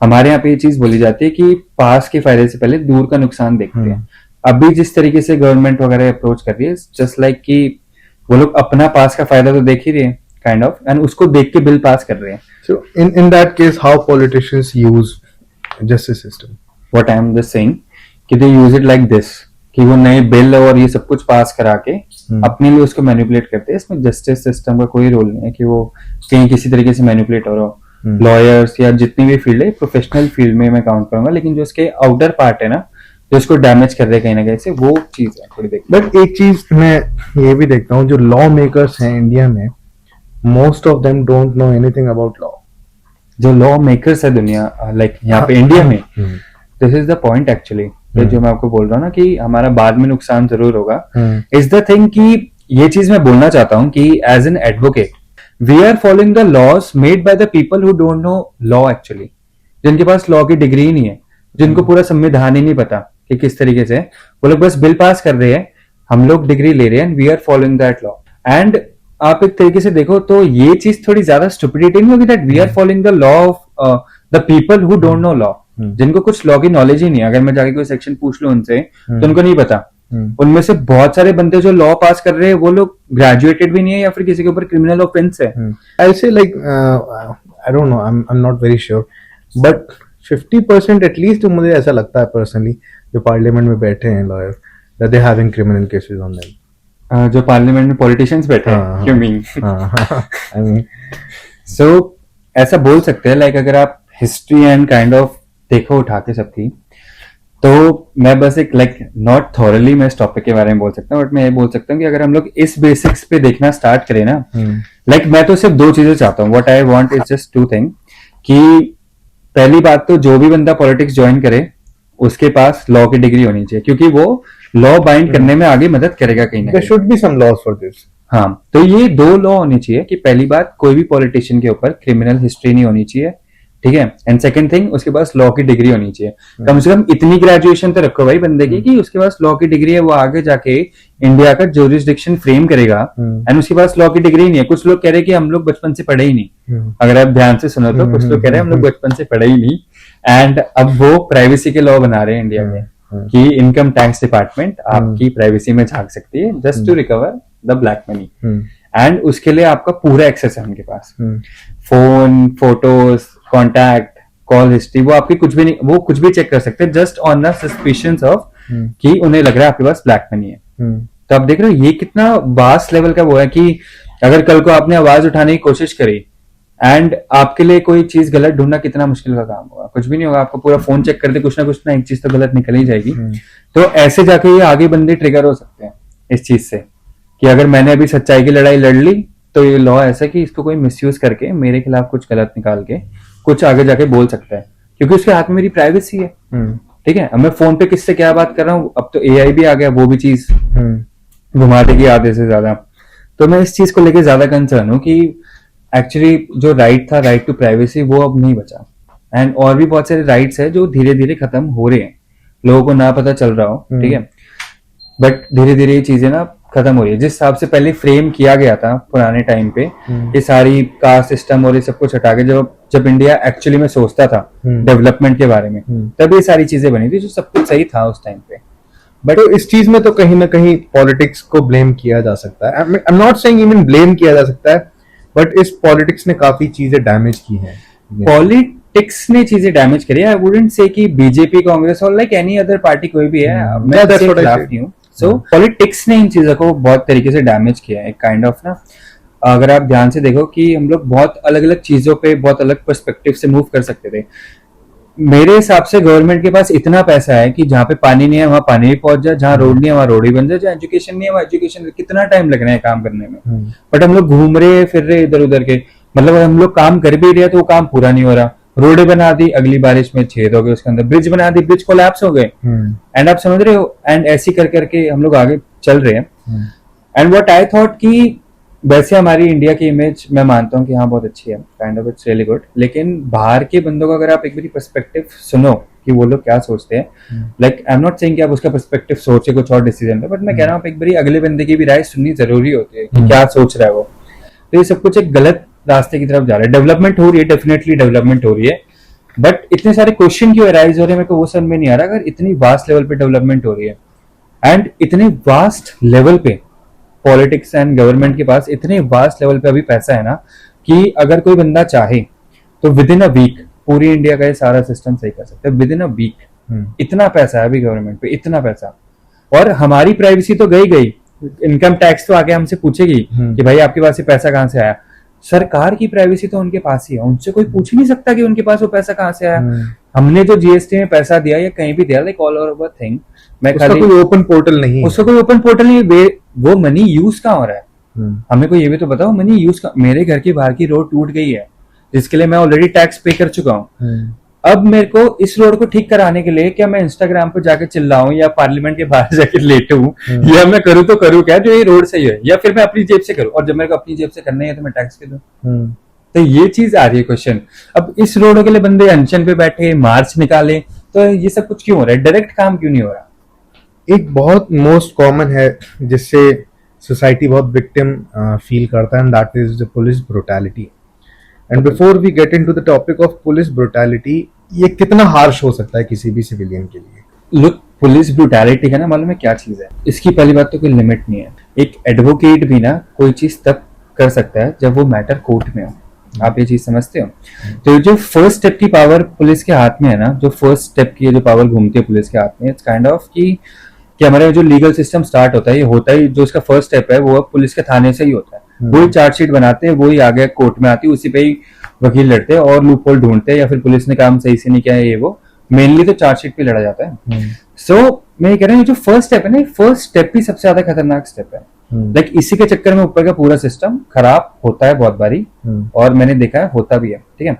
हमारे यहाँ पे ये चीज बोली जाती है कि पास के फायदे से पहले दूर का नुकसान देखते हैं। अभी जिस तरीके से गवर्नमेंट वगैरह अप्रोच कर रही है, जस्ट लाइक कि वो लोग अपना पास का फायदा तो देख ही रहे हैं काइंड ऑफ, एंड उसको देख के बिल पास कर रहे हैं। So in that case, how politicians use justice system? What I am just saying कि दे यूज इट लाइक दिस, कि वो नए बिल और ये सब कुछ पास करा के अपने लिए उसको मैनिपुलेट करते हैं। इसमें जस्टिस सिस्टम का कोई रोल नहीं है कि वो कहीं किसी तरीके से मैनिपुलेट हो रहा हो। लॉयर्स या जितनी भी फील्ड है, प्रोफेशनल फील्ड में मैं काउंट करूंगा, लेकिन जो इसके आउटर पार्ट है ना, जो इसको डैमेज कर रहे हैं कहीं ना कहीं से, वो चीज है थोड़ी देख। बट एक चीज मैं ये भी देखता हूँ, जो लॉ मेकर्स हैं इंडिया में, most of them don't know anything about law. जो लॉ मेकर्स है दुनिया, लाइक यहाँ पे इंडिया में, this is the point actually, जो मैं आपको बोल रहा हूँ ना कि हमारा बाद में नुकसान जरूर होगा, इज द थिंग कि ये चीज मैं बोलना चाहता हूँ कि as an advocate we are following the laws made by the people who don't know law actually, जिनके पास लॉ की डिग्री ही नहीं है, जिनको पूरा संविधान ही नहीं पता कि किस तरीके से वो लोग बस बिल पास कर रहे हैं, हम लोग डिग्री ले रहे हैं, and we are following that law. And आप एक तरीके से देखो तो ये चीज थोड़ी ज्यादा स्टुपिडिटी नहीं होगी, that we are following the law of the people who don't know law, जिनको कुछ लॉ की नॉलेज ही नहीं है। अगर मैं जाके कोई सेक्शन पूछ लूं उनसे तो उनको नहीं पता। उनमें से बहुत सारे बंदे जो लॉ पास कर रहे हैं वो लोग ग्रेजुएटेड भी नहीं है या फिर किसी के ऊपर क्रिमिनल ऑफेंस है। आई से like I don't know, I am not very sure, but 50% at least मुझे ऐसा लगता है पर्सनली, जो पार्लियामेंट में बैठे हैं lawyer, that they having criminal cases on them. जो पार्लियामेंट में पॉलिटिशियंस बैठे हैं, you mean? I mean so ऐसा बोल सकते हैं, लाइक अगर आप हिस्ट्री एंड काइंड ऑफ देखो उठा के सबकी, तो मैं बस एक लाइक नॉट थॉरली मैं इस टॉपिक के बारे में बोल सकता हूँ, बट मैं ये बोल सकता हूँ कि अगर हम लोग इस बेसिक्स पे देखना स्टार्ट करें ना, लाइक मैं तो सिर्फ दो चीजें चाहता हूँ, what I want is just two thing, कि पहली बात तो जो भी बंदा पॉलिटिक्स ज्वाइन करे उसके पास लॉ की डिग्री होनी चाहिए, क्योंकि वो लॉ बाइंड करने में आगे मदद करेगा कहीं ना there should be some laws for this. हाँ, तो ये दो लॉ होनी चाहिए कि पहली बात कोई भी पॉलिटिशियन के ऊपर क्रिमिनल हिस्ट्री नहीं होनी चाहिए, ठीक है, एंड सेकंड थिंग उसके पास लॉ की डिग्री होनी चाहिए। कम से कम इतनी ग्रेजुएशन तो रखो भाई बंदे की कि उसके पास लॉ की डिग्री है, वो आगे जाके इंडिया का ज्यूरिसडिक्शन फ्रेम करेगा, एंड उसके पास लॉ की डिग्री नहीं है। कुछ लोग कह रहे हैं कि हम लोग बचपन से पढ़े ही नहीं, अगर आप ध्यान से सुनो तो कुछ लोग कह रहे हैं हम लोग बचपन से पढ़े ही नहीं, एंड अब वो प्राइवेसी के लॉ बना रहे हैं इंडिया में कि इनकम टैक्स डिपार्टमेंट आपकी प्राइवेसी में झांक सकती है just to recover the black money, and उसके लिए आपका पूरा एक्सेस है उनके पास, phone, photos, contact, call history, वो आपकी कुछ भी नहीं, वो कुछ भी चेक कर सकते हैं just on the suspicions of कि उन्हें लग रहा है आपके पास ब्लैक मनी है। तो आप देख रहे हो ये कितना वास्ट लेवल का वो है कि अगर कल को आपने आवाज उठाने की कोशिश करी एंड आपके लिए कोई चीज गलत ढूंढना कितना मुश्किल का काम होगा, कुछ भी नहीं होगा, आपको पूरा फोन चेक करते कुछ ना एक चीज तो गलत निकल ही जाएगी। तो ऐसे जाके ये आगे बंदे ट्रिगर हो सकते हैं इस चीज से कि अगर मैंने अभी सच्चाई की लड़ाई लड़ ली तो ये लॉ ऐसा कि इसको कोई मिसयूज करके मेरे खिलाफ कुछ गलत निकाल के कुछ आगे जाके बोल सकता है, क्योंकि उसके हाथ में मेरी प्राइवेसी है। ठीक है, अब मैं फोन पे किससे क्या बात कर रहा हूँ, अब तो एआई भी आ गया, वो भी चीज घुमा देगी आधे से ज्यादा। तो मैं इस चीज को लेके ज्यादा कंसर्न हूँ कि एक्चुअली जो राइट था, राइट टू प्राइवेसी, वो अब नहीं बचा, एंड और भी बहुत सारे राइट्स है जो धीरे धीरे खत्म हो रहे हैं, लोगों को ना पता चल रहा हो, ठीक है, बट धीरे धीरे ये चीजें ना खत्म हो रही है। जिस हिसाब से पहले फ्रेम किया गया था पुराने टाइम पे, ये सारी कास्ट सिस्टम और ये सब कुछ हटा के जब इंडिया एक्चुअली में सोचता था डेवलपमेंट के बारे में, तब ये सारी चीजें बनी थी, जो सब कुछ सही था उस टाइम पे। बट तो इस चीज में तो कहीं ना कहीं पॉलिटिक्स को ब्लेम किया जा सकता है। आई am not saying even blame किया जा सकता है, बट इस पॉलिटिक्स ने काफी चीजें डैमेज की हैं। पॉलिटिक्स ने चीजें डैमेज करी है। आई वुडंट से कि बीजेपी, कांग्रेस और लाइक एनी अदर पार्टी कोई भी है, मैं इसके खिलाफ नहीं हूँ। सो पॉलिटिक्स ने इन चीजों को बहुत तरीके से डैमेज किया है, एक काइंड ऑफ ना, अगर आप ध्यान से देखो कि हम लोग बहुत अलग अलग चीजों पे बहुत अलग पर्सपेक्टिव से मूव कर सकते थे। मेरे हिसाब से गवर्नमेंट के पास इतना पैसा है कि जहाँ पे पानी नहीं है वहां पानी भी पहुंच जाए, जहाँ रोड नहीं है वहां रोड ही बन जाए, जहाँ एजुकेशन नहीं है वहां एजुकेशन, कितना टाइम लग रहा है काम करने में, बट हम लोग घूम रहे फिर रहे इधर उधर के, मतलब हम लोग काम कर भी रहे तो वो काम पूरा नहीं हो रहा। रोडें बना दी, अगली बारिश में छेद हो गए उसके अंदर, ब्रिज बना दी, ब्रिज कोलैप्स हो गए, एंड आप समझ रहे हो, एंड ऐसी कर करके हम लोग आगे चल रहे हैं। एंड व्हाट आई थॉट कि वैसे हमारी इंडिया की इमेज मैं मानता हूँ कि हाँ बहुत अच्छी है, kind of its really good, लेकिन बाहर के बंदों का अगर आप एक बार पर्सपेक्टिव सुनो कि वो लोग क्या सोचते हैं, like I am not saying कि आप उसका पर्सपेक्टिव सोच के कुछ और डिसीजन लो, बट मैं कह रहा हूँ एक बार अगले बंदे की भी राय सुननी जरूरी होती है कि क्या सोच रहा है वो। तो ये सब कुछ एक गलत रास्ते की तरफ जा रहा है। डेवलपमेंट हो रही है, डेफिनेटली डेवलपमेंट हो रही है, बट इतने सारे क्वेश्चन क्यों अराइज हो रहे हैं मेरे को वो समझ में नहीं आ रहा। अगर इतनी वास्ट लेवल पे डेवलपमेंट हो रही है एंड इतने वास्ट लेवल पे पॉलिटिक्स एंड गवर्नमेंट के पास इतने वास्ट लेवल पे अभी पैसा है ना कि अगर कोई बंदा चाहे तो विद इन अ वीक पूरी इंडिया का ये सारा सिस्टम सही कर सकता है, विद इन अ वीक। इतना पैसा है अभी गवर्नमेंट पे, इतना पैसा। और हमारी प्राइवेसी तो गई गई, इनकम टैक्स तो आके हमसे पूछेगी कि भाई आपके पास ये पैसा कहाँ से आया। सरकार की प्राइवेसी तो उनके पास ही है, उनसे कोई पूछ नहीं सकता कि उनके पास वो पैसा कहाँ से आया। हमने जो जीएसटी में पैसा दिया या कहीं भी दिया, लाइक ऑल ओवर थिंग, मैं उसका खाली कोई ओपन पोर्टल नहीं है। उसका कोई ओपन पोर्टल नहीं, वो मनी यूज कहाँ हो रहा है। हमें को ये भी तो बताओ मनी यूज का। मेरे घर के बाहर की रोड टूट गई है जिसके लिए मैं ऑलरेडी टैक्स पे कर चुका हूँ। अब मेरे को इस रोड को ठीक कराने के लिए क्या मैं इंस्टाग्राम पर जाके चिल्लाऊं या पार्लियामेंट के बाहर जाके लेटूं, या मैं करूँ तो करूँ क्या जो ये रोड सही है, या फिर मैं अपनी जेब से करूँ, और जब मेरे को अपनी जेब से करना है तो मैं टैक्स पे दूं। तो ये चीज आ रही है क्वेश्चन। अब इस रोड के लिए बंदे अनशन पे बैठे मार्च निकाले, तो ये सब कुछ क्यों हो रहा है, डायरेक्ट काम क्यों नहीं हो रहा। एक बहुत मोस्ट कॉमन है जिससे सोसाइटी बहुत विक्टिम फील करता है, and that is the police brutality. And before we get into the topic of police brutality, ये कितना हार्श हो सकता है किसी भी सिविलियन के लिए। लुक, पुलिस ब्रुटैलिटी है ना, मालूम है क्या चीज है। इसकी पहली बात तो कोई लिमिट नहीं है। एक एडवोकेट भी ना कोई चीज तब कर सकता है जब वो मैटर कोर्ट में हो। आप ये चीज समझते हो। तो जो फर्स्ट स्टेप की पावर पुलिस के हाथ में है ना, जो फर्स्ट स्टेप की जो पावर घूमती है पुलिस के हाथ में, इट्स काइंड ऑफ कि हमारे जो लीगल सिस्टम स्टार्ट होता है, ये होता ही जो इसका फर्स्ट स्टेप है वो पुलिस के थाने से ही होता है। वही चार्जशीट बनाते हैं, वही आगे कोर्ट में आती है, उसी पे ही वकील लड़ते हैं और लूप होल ढूंढते हैं, या फिर पुलिस ने काम सही से नहीं किया है ये वो, मेनली तो चार्जशीट पे लड़ा जाता है। सो मैं ये कह रहा हूँ जो फर्स्ट स्टेप है ना, फर्स्ट स्टेप ही सबसे ज्यादा खतरनाक स्टेप है। लाइक इसी के चक्कर में ऊपर का पूरा सिस्टम खराब होता है बहुत बारी, और मैंने देखा है होता भी है। ठीक है,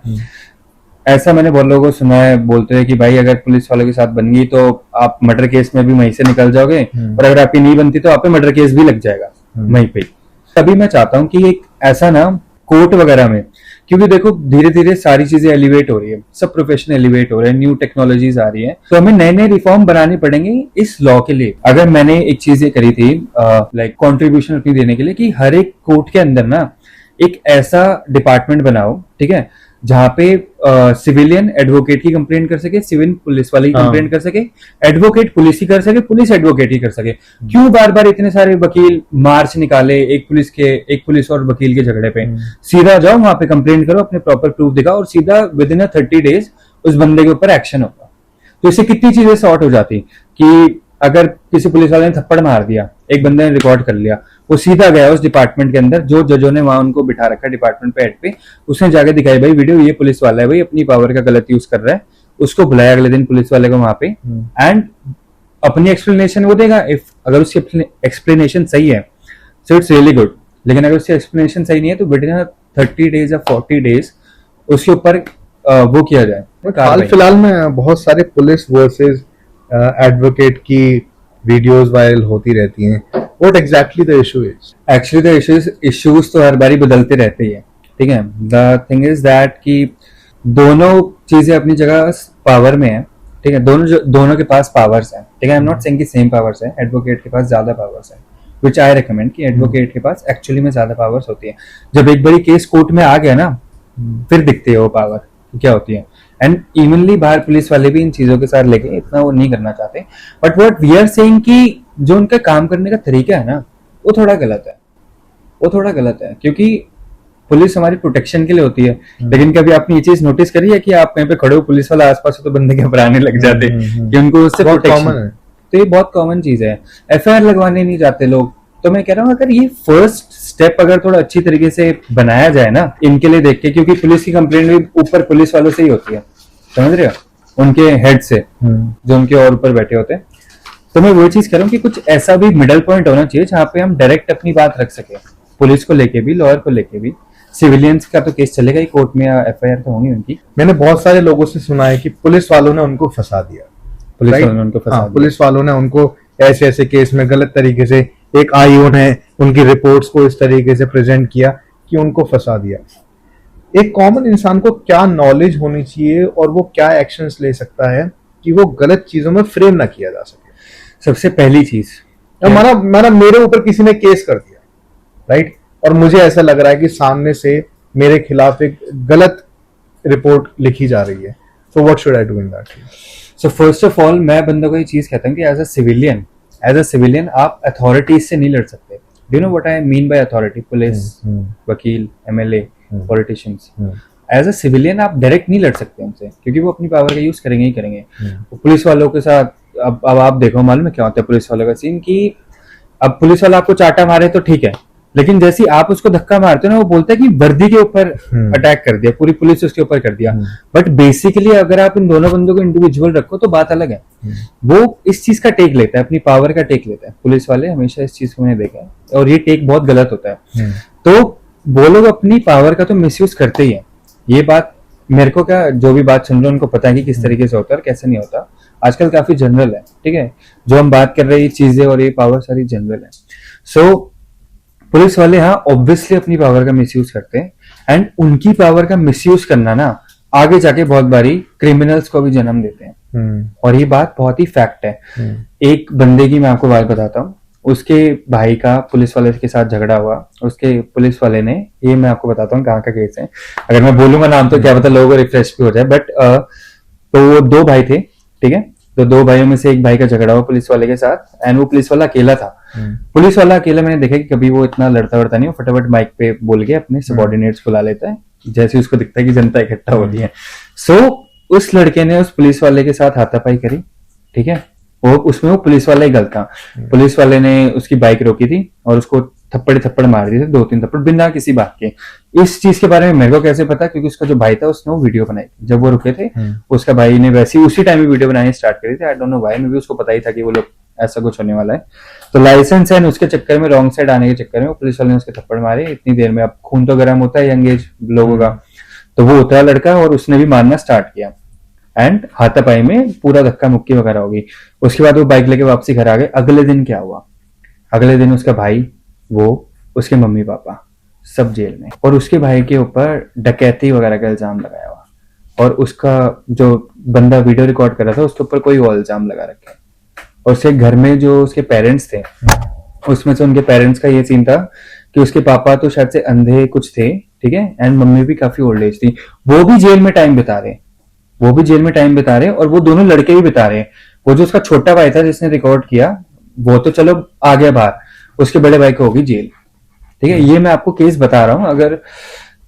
ऐसा मैंने बहुत लोगों को सुना है बोलते हैं कि भाई अगर पुलिस वालों के साथ बन गई तो आप मर्डर केस में भी वहीं से निकल जाओगे, और अगर आपकी नहीं बनती तो आप पे मर्डर केस भी लग जाएगा वहीं पे। तभी मैं चाहता हूँ कि एक ऐसा ना कोर्ट वगैरह में, क्योंकि देखो धीरे धीरे सारी चीजें एलिवेट हो रही है, सब प्रोफेशन एलिवेट हो रहे हैं, न्यू टेक्नोलॉजीज आ रही है, तो हमें नए नए रिफॉर्म बनाने पड़ेंगे इस लॉ के लिए। अगर मैंने एक चीज ये करी थी लाइक कंट्रीब्यूशन अपनी देने के लिए, कि हर एक कोर्ट के अंदर ना एक ऐसा डिपार्टमेंट बनाओ, ठीक है, जहां पे सिविलियन एडवोकेट की कंप्लेंट कर सके, सिविल पुलिस वाले की कंप्लेंट कर सके, एडवोकेट पुलिस की कर सके, पुलिस एडवोकेट ही कर सके। क्यों बार बार इतने सारे वकील मार्च निकाले एक पुलिस और वकील के झगड़े पे। सीधा जाओ वहां पे कंप्लेंट करो, अपने प्रॉपर प्रूफ दिखाओ, और सीधा विद इन 30 डेज उस बंदे के ऊपर एक्शन होगा। तो इससे कितनी चीजें सॉर्ट हो जाती कि अगर किसी पुलिस वाले ने थप्पड़ मार दिया, एक बंदे ने रिकॉर्ड कर लिया, वो सीधा गया उस डिपार्टमेंट के अंदर, जो जजों ने वहां उनको बिठा रखा डिपार्टमेंट पे हेड पे, उसने जाके दिखाई भाई वीडियो, ये पुलिस वाला है भाई अपनी पावर का गलत यूज कर रहा है, उसको बुलाया अगले दिन पुलिस वाले को वहां पे, एंड अपनी एक्सप्लेनेशन वो देगा। इफ अगर उसकी एक्सप्लेनेशन सही है सो इट्स रियली गुड, लेकिन अगर उसकी एक्सप्लेनेशन सही नहीं है तो विद इन 30 डेज या 40 डेज उसके ऊपर वो किया जाए। हाल फिलहाल में बहुत सारे पुलिस वर्सेस एडवोकेट की वीडियोस वायरल होती रहती हैं। What exactly the issue is? Actually the issues तो हर बारी बदलते रहते ही है। ठीक है, the thing is that कि दोनों चीजें अपनी जगह पावर में है। ठीक है, दोनों के पास पावर्स हैं। ठीक है, आई एम नॉट सेइंग कि सेम पावर्स है, एडवोकेट के पास ज्यादा पावर्स है, विच आई रिकमेंड कि एडवोकेट के पास एक्चुअली में ज्यादा पावर्स होती है। जब एक बारी केस कोर्ट में आ गया ना, फिर दिखती है वो पावर क्या होती है। एंड इवनली बाहर पुलिस वाले भी इन चीजों के साथ लेके इतना वो नहीं करना चाहते, but what we are saying कि जो उनका काम करने का तरीका है ना, वो थोड़ा गलत है, क्योंकि पुलिस हमारी प्रोटेक्शन के लिए होती है। लेकिन कभी आपने ये चीज नोटिस करी है कि आप कहीं पे खड़े हो, पुलिस वाला आसपास हो तो बंदे घबराने लग जाते कि उनको उससे प्रोटेक्शन है। तो ये बहुत कॉमन चीज है। एफआईआर लगवाने नहीं जाते लोग। तो मैं कह रहा हूँ अगर ये फर्स्ट स्टेप अगर थोड़ा अच्छी तरीके से बनाया जाए ना इनके लिए देख के, क्योंकि पुलिस की कंप्लेंट भी ऊपर पुलिस वालों से ही होती है, समझ रहे हो, उनके हेड से जो उनके और ऊपर बैठे होते हैं। तो मैं वो चीज कह रहा हूँ कि कुछ ऐसा भी मिडल पॉइंट होना चाहिए जहाँ पे हम डायरेक्ट अपनी बात रख सके, पुलिस को लेके भी, लॉयर को लेके भी। सिविलियंस का तो केस चलेगा ही कोर्ट में, या एफआईआर तो होनी उनकी। मैंने बहुत सारे लोगों से सुना है कि पुलिस वालों ने उनको फंसा दिया, पुलिस वालों ने उनको ऐसे ऐसे केस में गलत तरीके से, एक आईओ ने उनकी रिपोर्ट्स को इस तरीके से प्रेजेंट किया कि उनको फंसा दिया। एक कॉमन इंसान को क्या नॉलेज होनी चाहिए और वो क्या एक्शंस ले सकता है कि वो गलत चीजों में फ्रेम ना किया जा सके? सबसे पहली चीज, मेरे ऊपर किसी ने केस कर दिया, राइट, और मुझे ऐसा लग रहा है कि सामने से मेरे खिलाफ एक गलत रिपोर्ट लिखी जा रही है, so what should I do in that? So first of all मैं बंदों को ये चीज कहता हूँ कि एज अ सिविलियन आप अथॉरिटीज से नहीं लड़ सकते. Do you know what I mean by authority? Police, वकील, MLA, politicians. As a civilian आप डायरेक्ट नहीं लड़ सकते उनसे, क्योंकि वो अपनी पावर का यूज करेंगे ही करेंगे. पुलिस वालों के साथ अब आप देखो, मालूम है क्या होता है पुलिस वालों का सीन? कि अब पुलिस वाला आपको चाटा मारे तो ठीक है, लेकिन जैसे ही आप उसको धक्का मारते हो ना, वो बोलता है कि वर्दी के ऊपर अटैक कर दिया, पूरी पुलिस उसके ऊपर कर दिया. बट बेसिकली अगर आप इन दोनों बंदों को इंडिविजुअल रखो तो बात अलग है. वो इस चीज का टेक लेता है, अपनी पावर का टेक लेता है. पुलिस वाले हमेशा इस चीज को मैंने देखा है, और ये टेक बहुत गलत होता है. तो वो लोग अपनी पावर का तो मिसयूज करते ही है. ये बात मेरे को क्या, जो भी बात सुन रहे उनको पता है कि किस तरीके से होता है और कैसे नहीं होता. आजकल काफी जनरल है, ठीक है, जो हम बात कर रहे हैं चीजें और ये पावर सारी जनरल है. सो पुलिस वाले हाँ ऑब्वियसली अपनी पावर का मिसयूज करते हैं, एंड उनकी पावर का मिसयूज करना ना आगे जाके बहुत बारी क्रिमिनल्स को भी जन्म देते हैं. और ये बात बहुत ही फैक्ट है. एक बंदे की मैं आपको बात बताता हूँ. उसके भाई का पुलिस वाले के साथ झगड़ा हुआ. उसके पुलिस वाले ने, ये मैं आपको बताता हूँ कहाँ का केस है, अगर मैं बोलूंगा नाम तो क्या पता लोगों को रिफ्रेश भी हो जाए. बट तो वो दो भाई थे, ठीक है. तो दो भाइयों में से एक भाई का झगड़ा हुआ पुलिस वाले के साथ, एंड वो पुलिस वाला अकेला था. पुलिस वाला अकेला मैंने देखा कि कभी वो इतना लड़ता वड़ता नहीं, वो फटाफट माइक पे बोल के अपने सबॉर्डिनेट्स बुला लेता है जैसे उसको दिखता है कि जनता इकट्ठा हो रही है. सो उस लड़के ने उस पुलिस वाले के साथ हाथापाई करी, ठीक है. उसमें वो पुलिस वाला ही गलत था. पुलिस वाले ने उसकी बाइक रोकी थी और उसको थप्पड़ मार दिए थे, 2-3 थप्पड़ बिना किसी बात के. इस चीज के बारे में मेरे को कैसे पता? क्योंकि उसका जो भाई था उसने वो वीडियो बनाई थी जब वो रुके थे. उसका भाई ने वैसे ही उसी टाइम में वीडियो बनानी स्टार्ट करी थी. I don't know why, may be उसको पता ही था कि वो लोग ऐसा कुछ होने वाला है. तो लाइसेंस है उसके चक्कर में, रॉन्ग साइड आने के चक्कर में पुलिस वाले ने उसके थप्पड़ मारे इतनी देर में. अब खून तो गर्म होता है यंग एज लोगों का, तो वो उतरा लड़का और उसने भी मारना स्टार्ट किया, एंड हाथापाई में पूरा धक्का मुक्की वगैरह होगी. उसके बाद वो बाइक लेके वापसी घर आ गए. अगले दिन क्या हुआ? अगले दिन उसका भाई, वो, उसके मम्मी पापा सब जेल में, और उसके भाई के ऊपर डकैती वगैरह का इल्जाम लगाया हुआ. और उसका जो बंदा वीडियो रिकॉर्ड कर रहा था उसके ऊपर कोई और इल्जाम लगा रखे. और उसके घर में जो उसके पेरेंट्स थे, उसमें से उनके पेरेंट्स का ये सीन था कि उसके पापा तो शायद से अंधे कुछ थे, ठीक है, एंड मम्मी भी काफी ओल्ड एज थी. वो भी जेल में टाइम बिता रहे, और वो दोनों लड़के भी बिता रहे. वो जो उसका छोटा भाई था जिसने रिकॉर्ड किया, वो तो चलो आ गया बाहर, उसके बड़े भाई को होगी जेल, ठीक है. ये मैं आपको केस बता रहा हूँ. अगर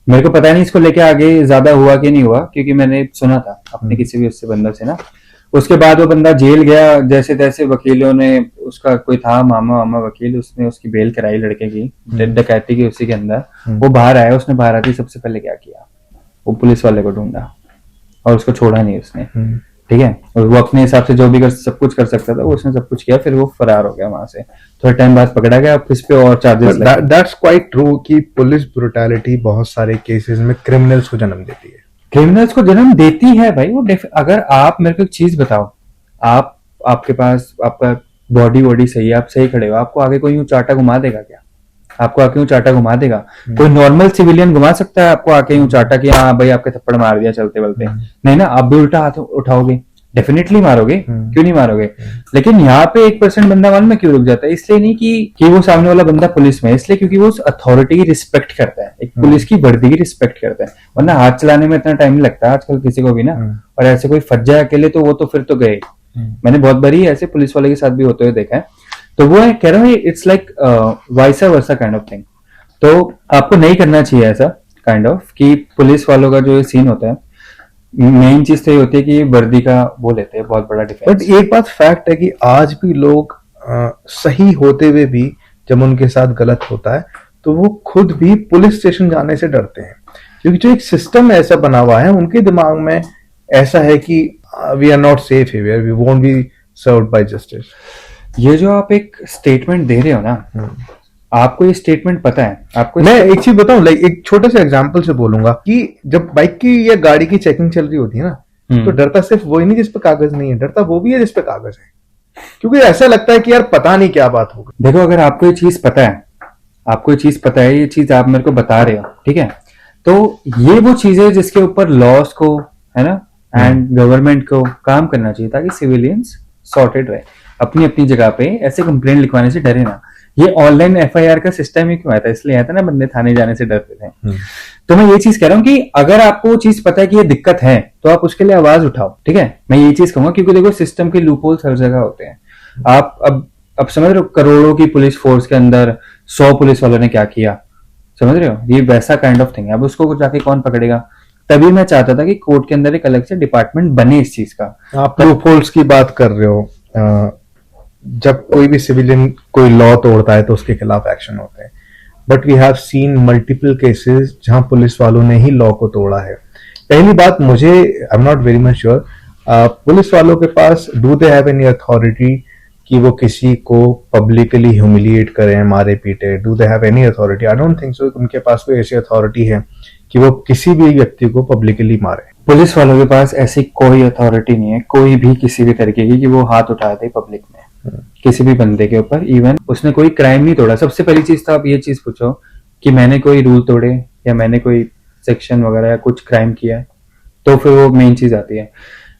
मेरे को पता नहीं इसको लेके आगे ज्यादा हुआ कि नहीं हुआ, क्योंकि मैंने सुना था अपने किसी भी उससे बंदों से ना. उसके बाद वो बंदा जेल गया, जैसे तैसे वकीलों ने, उसका कोई था मामा वकील, उसने उसकी बेल कराई लड़के की डकैती की उसी के अंदर. वो बाहर आया, उसने बाहर आते सबसे पहले क्या किया, वो पुलिस वाले को ढूंढा और उसको छोड़ा नहीं उसने, ठीक है. और वो अपने हिसाब से जो भी सब कुछ कर सकता था उसने सब कुछ किया. फिर वो फरार हो गया वहां से. थोड़ा टाइम बाद पकड़ा गया, फिर पे और चार्जेस लगे. दैट्स क्वाइट ट्रू कि पुलिस ब्रुटैलिटी बहुत सारे केसेस में क्रिमिनल्स को जन्म देती है. क्रिमिनल्स को जन्म देती है भाई वो. अगर आप मेरे को एक चीज बताओ, आपके पास आपका बॉडी सही है, आप सही खड़े हो, आपको आगे कोई यूं चाटा घुमा देगा क्या? आपको आके यूं चाटा घुमा देगा? कोई नॉर्मल सिविलियन घुमा सकता है आपको आके यूं चाटा कि हाँ भाई आपके थप्पड़ मार दिया चलते बलते? नहीं ना, आप भी उल्टा हाथ उठाओगे, डेफिनेटली मारोगे. क्यों नहीं मारोगे? लेकिन यहाँ पे 1% बंदा मालूम में क्यों रुक जाता है? इसलिए नहीं कि वो सामने वाला बंदा पुलिस में, इसलिए क्योंकि वो उस अथॉरिटी की रिस्पेक्ट करता है, एक पुलिस की वर्दी की रिस्पेक्ट करता है. वरना हाथ चलाने में इतना टाइम नहीं लगता आजकल किसी को भी ना. और ऐसे कोई फंस जाए अकेले तो वो तो फिर तो गए. मैंने बहुत बारी ऐसे पुलिस वाले के साथ भी होते हुए देखा है. तो वो है, कह रहा हूँ, it's like वाइसा versa kind of thing. तो आपको नहीं करना चाहिए ऐसा काइंड ऑफ कि पुलिस वालों का जो सीन होता है, मेन चीज तो ये होती है कि वर्दी का वो लेते हैं बहुत बड़ा डिफेंस. बट एक बात फैक्ट है कि आज भी लोग सही होते हुए भी जब उनके साथ गलत होता है तो वो खुद भी पुलिस स्टेशन जाने से डरते हैं, क्योंकि जो एक सिस्टम ऐसा बना हुआ है उनके दिमाग में ऐसा है कि we are not safe here, we won't be served by justice. ये जो आप एक स्टेटमेंट दे रहे हो ना, आपको ये स्टेटमेंट पता है? आपको मैं एक चीज बताऊं, लाइक एक छोटे से एग्जांपल से बोलूंगा कि जब बाइक की या गाड़ी की चेकिंग चल रही होती है ना, तो डरता सिर्फ वही नहीं जिस पे कागज नहीं है, डरता वो भी है जिस पे कागज है, क्योंकि ऐसा लगता है कि यार पता नहीं क्या बात होगी. देखो, अगर आपको ये चीज पता है, ये चीज आप मेरे को बता रहे हो, ठीक है, तो ये वो चीज है जिसके ऊपर लॉस को, है ना, एंड गवर्नमेंट को काम करना चाहिए ताकि सिविलियंस सॉर्टेड रहे. अपनी अपनी जगह पे ऐसे कंप्लेंट लिखवाने से डरे ना। ये ऑनलाइन FIR का सिस्टम ही क्यों आया था, इसलिए आया था ना, बंदे थाने जाने से डरते थे। तो मैं ये चीज कह रहा हूँ कि अगर आपको चीज पता है कि ये दिक्कत है तो आप उसके लिए आवाज उठाओ, ठीक है। मैं ये चीज कहूंगा क्योंकि देखो सिस्टम के लूपहोल्स हर जगह होते हैं। आप अब समझ रहे हो, करोड़ों की पुलिस फोर्स के अंदर 100 पुलिस वालों ने क्या किया, समझ रहे हो, ये वैसा काइंड ऑफ थिंग है। अब उसको जाके कौन पकड़ेगा। तभी मैं चाहता था कि कोर्ट के अंदर एक अलग से डिपार्टमेंट बने इस चीज का। आप लूपहोल्स की बात कर रहे हो, जब कोई भी सिविलियन कोई लॉ तोड़ता है तो उसके खिलाफ एक्शन होते हैं, but we have seen multiple cases जहां पुलिस वालों ने ही लॉ को तोड़ा है। पहली बात, मुझे I am not very much sure police वालों के पास do they have any authority कि वो किसी को पब्लिकली ह्यूमिलिएट करें, मारे पीटे। Do they have any authority? I don't think so उनके पास कोई ऐसी अथॉरिटी है कि वो किसी भी व्यक्ति को पब्लिकली मारे। पुलिस वालों के पास ऐसी कोई अथॉरिटी नहीं है, कोई भी किसी भी तरीके की, कि वो हाथ उठा दे पब्लिक में किसी भी बंदे के ऊपर। इवन उसने कोई क्राइम नहीं तोड़ा। सबसे पहली चीज तो आप ये चीज पूछो कि मैंने कोई रूल तोड़े या मैंने कोई सेक्शन वगैरह या कुछ क्राइम किया है, तो फिर वो मेन चीज आती है।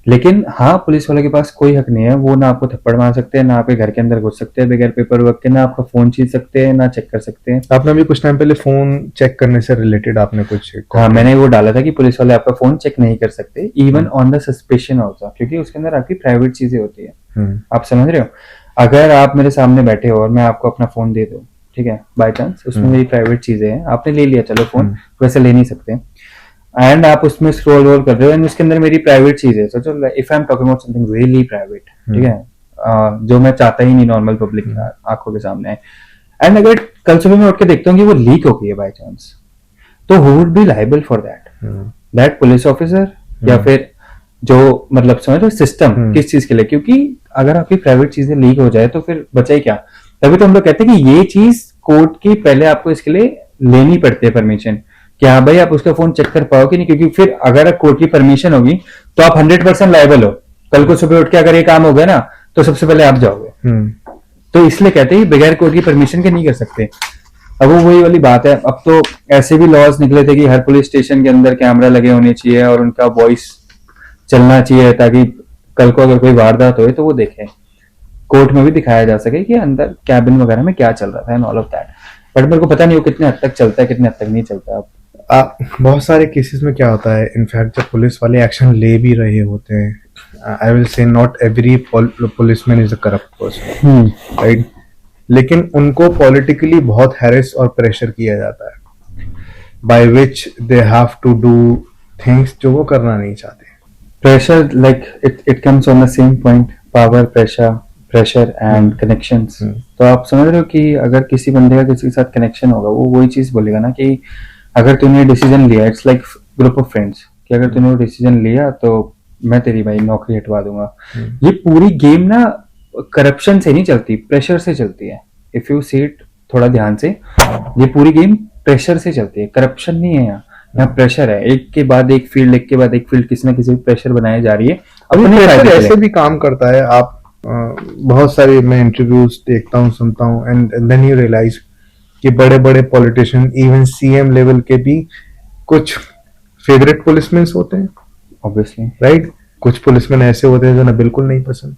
लेकिन हाँ, पुलिस वालों के पास कोई हक नहीं है, वो ना आपको थप्पड़ मार सकते हैं, ना आपके घर के अंदर घुस सकते हैं बगैर पेपर वर्क के, ना आपका फोन छीन सकते हैं, ना चेक कर सकते हैं। आपने अभी कुछ टाइम पहले फोन चेक करने से रिलेटेड आपने कुछ, हाँ, मैंने वो डाला था कि पुलिस वाले आपका फोन चेक नहीं कर सकते even on the suspicion also, क्योंकि उसके अंदर आपकी प्राइवेट चीजें होती है। आप समझ रहे हो, अगर आप मेरे सामने बैठे हो और मैं आपको अपना फोन दे दूं, ठीक है, बाय चांस उसमें मेरी प्राइवेट चीजें हैं, आपने ले लिया, चलो फोन वैसे ले नहीं सकते, एंड आप उसमें स्क्रॉल रोल कर रहे हो एंड उसके अंदर मेरी प्राइवेट चीज है। सोचो if I am talking about something really private, ठीक है, जो मैं चाहता ही नहीं नॉर्मल पब्लिक आंखों के सामने है, एंड अगर कल सुबह मैं उठ के देखता हूँ कि वो लीक हो गई है बाय चांस, तो who would be liable for that police officer या फिर जो मतलब समझ लो सिस्टम किस चीज के लिए। क्योंकि अगर आपकी प्राइवेट चीजें लीक हो जाए तो फिर बचा ही क्या। तभी तो हम लोग कहते हैं कि ये चीज कोर्ट की पहले आपको इसके लिए लेनी पड़ती है परमिशन, कि हाँ भाई आप उसका फोन चेक कर पाओ कि नहीं, क्योंकि फिर अगर कोर्ट की परमिशन होगी तो आप 100% लायबल हो। कल को सुबह उठ के अगर ये काम हो गया ना तो सबसे पहले आप जाओगे। तो इसलिए कहते हैं बगैर कोर्ट की परमिशन के नहीं कर सकते। अब वो वही वाली बात है, अब तो ऐसे भी लॉज निकले थे कि हर पुलिस स्टेशन के अंदर कैमरा लगे होने चाहिए और उनका वॉइस चलना चाहिए, ताकि कल को अगर कोई वारदात हो तो वो देखे, कोर्ट में भी दिखाया जा सके कि अंदर कैबिन वगैरह में क्या चल रहा था and all of that. But मेरे को पता नहीं वो कितने हद तक चलता है, कितने हद तक नहीं चलता। अब बहुत सारे केसेस में क्या होता है, इनफैक्ट जब पुलिस वाले एक्शन ले भी रहे होते हैं, आई विल से not every policeman is a corrupt person, right, लेकिन उनको पॉलिटिकली बहुत हैरेस और प्रेशर किया जाता है, by which they have to do things जो वो करना नहीं चाहते। Pressure like it comes on the same point, power, pressure and connections. तो आप समझ रहे हो कि अगर किसी बंदे का किसी के साथ कनेक्शन होगा, वो वही चीज बोलेगा ना कि अगर तूने डिसीजन लिया, it's like group of friends, कि अगर तूने वो डिसीजन लिया तो मैं तेरी भाई नौकरी हटवा दूंगा। ये पूरी गेम ना करप्शन से नहीं चलती, प्रेशर से चलती है। इफ यू सी इट थोड़ा ध्यान से, ये पूरी गेम प्रेशर से चलती है, करप्शन नहीं है यहाँ प्रेशर है। एक के बाद एक फील्ड किसी ना किसी प्रेशर बनाई जा रही है। अब प्रेशर ऐसे भी काम करता है, आप बहुत सारे मैं इंटरव्यूज देखता हूँ, सुनता हूँ, एंड देन यू रियलाइज कि बड़े बड़े पॉलिटिशियन, इवन CM लेवल के भी कुछ फेवरेट पुलिसमैन होते हैं, ऑब्वियसली, राइट। कुछ पुलिसमैन ऐसे होते हैं जो ना बिल्कुल नहीं पसंद,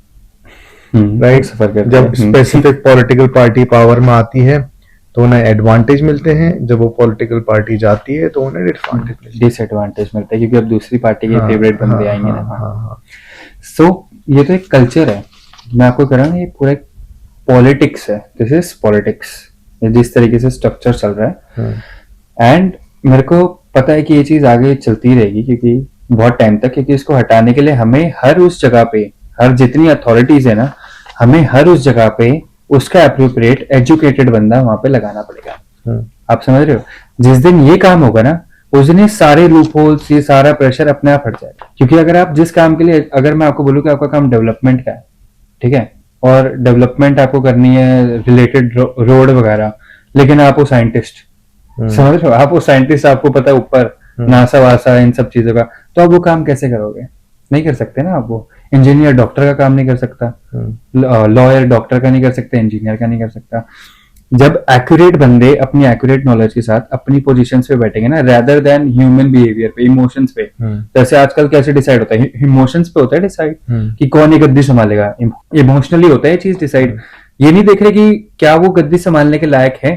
राइट। जब स्पेसिफिक पॉलिटिकल पार्टी पावर में आती है तो उन्हें एडवांटेज मिलते हैं, जब वो पॉलिटिकल पार्टी जाती है तो उन्हें डिसएडवांटेज मिलता है, क्योंकि अब दूसरी पार्टी के फेवरेट बंदे आएंगे ना। सो ये तो एक कल्चर है, मैं आपको कह रहा हूँ, ये पूरा एक पॉलिटिक्स है, दिस इज पॉलिटिक्स, जिस तरीके से स्ट्रक्चर चल रहा है। एंड मेरे को पता है कि ये चीज आगे चलती रहेगी, क्योंकि बहुत टाइम तक, क्योंकि इसको हटाने के लिए हमें हर उस जगह पे, हर जितनी अथॉरिटीज है ना, हमें हर उस जगह पे उसका एप्रोप्रिएट एजुकेटेड बंदा वहां पे लगाना पड़ेगा। आप समझ रहे हो, जिस दिन ये काम होगा ना, उस दिन ये सारे लूप होल्स, ये सारा प्रेशर अपने आप हट जाएगा। क्योंकि अगर आप जिस काम के लिए, अगर मैं आपको बोलूं कि आपका काम डेवलपमेंट का है, ठीक है, और डेवलपमेंट आपको करनी है रिलेटेड रोड वगैरह, लेकिन आप वो साइंटिस्ट, समझ रहे हो, आप वो साइंटिस्ट, आपको पता है ऊपर नासा वासा इन सब चीजों का, तो आप वो काम कैसे करोगे? नहीं कर सकते ना आप। वो इंजीनियर डॉक्टर का काम नहीं कर सकता, लॉयर डॉक्टर का नहीं कर सकता, इंजीनियर का नहीं कर सकता। जब एक्यूरेट बंदे अपनी एक्यूरेट नॉलेज के साथ अपनी पोजीशंस पे बैठेंगे ना, रेदर देन ह्यूमन बिहेवियर पे, इमोशंस पे। जैसे आजकल कैसे डिसाइड होता है, इमोशंस पे होता है डिसाइड कि कौन ये गद्दी संभालेगा, इमोशनली होता है ये चीज डिसाइड। ये नहीं देख रहे कि क्या वो गद्दी संभालने के लायक है,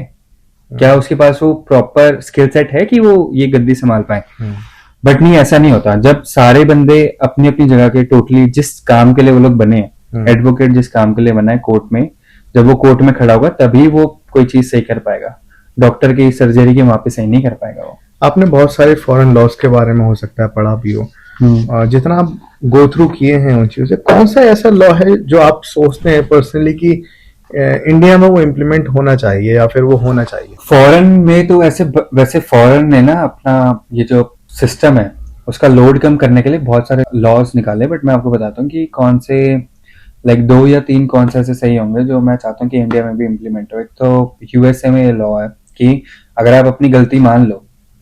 क्या उसके पास वो प्रॉपर स्किल सेट है कि वो ये गद्दी संभाल पाए। बट नहीं, ऐसा नहीं होता। जब सारे बंदे अपनी अपनी जगह के टोटली जिस काम के लिए वो लोग बने हैं, एडवोकेट जिस काम के लिए बना है कोर्ट में, जब वो कोर्ट में खड़ा होगा तभी वो कोई चीज सही कर पाएगा। डॉक्टर की सर्जरी के वहां पे सही नहीं कर पाएगा वो। आपने बहुत सारे फॉरेन लॉज के बारे में हो सकता है पढ़ा भी हो, जितना आप गो थ्रू किए हैं उन चीजों से, कौन सा ऐसा लॉ है जो आप सोचते हैं पर्सनली कि इंडिया में वो इम्प्लीमेंट होना चाहिए या फिर वो होना चाहिए? फॉरेन में तो वैसे फॉरेन ने ना अपना ये जो सिस्टम है उसका लोड कम करने के लिए बहुत सारे लॉज निकाले, बट मैं आपको बताता हूँ कि कौन से लाइक 2 या 3 कौन से ऐसे सही होंगे जो मैं चाहता हूँ कि इंडिया में भी इम्प्लीमेंट हो। एक तो यूएसए में ये लॉ है कि अगर आप अपनी गलती मान लो,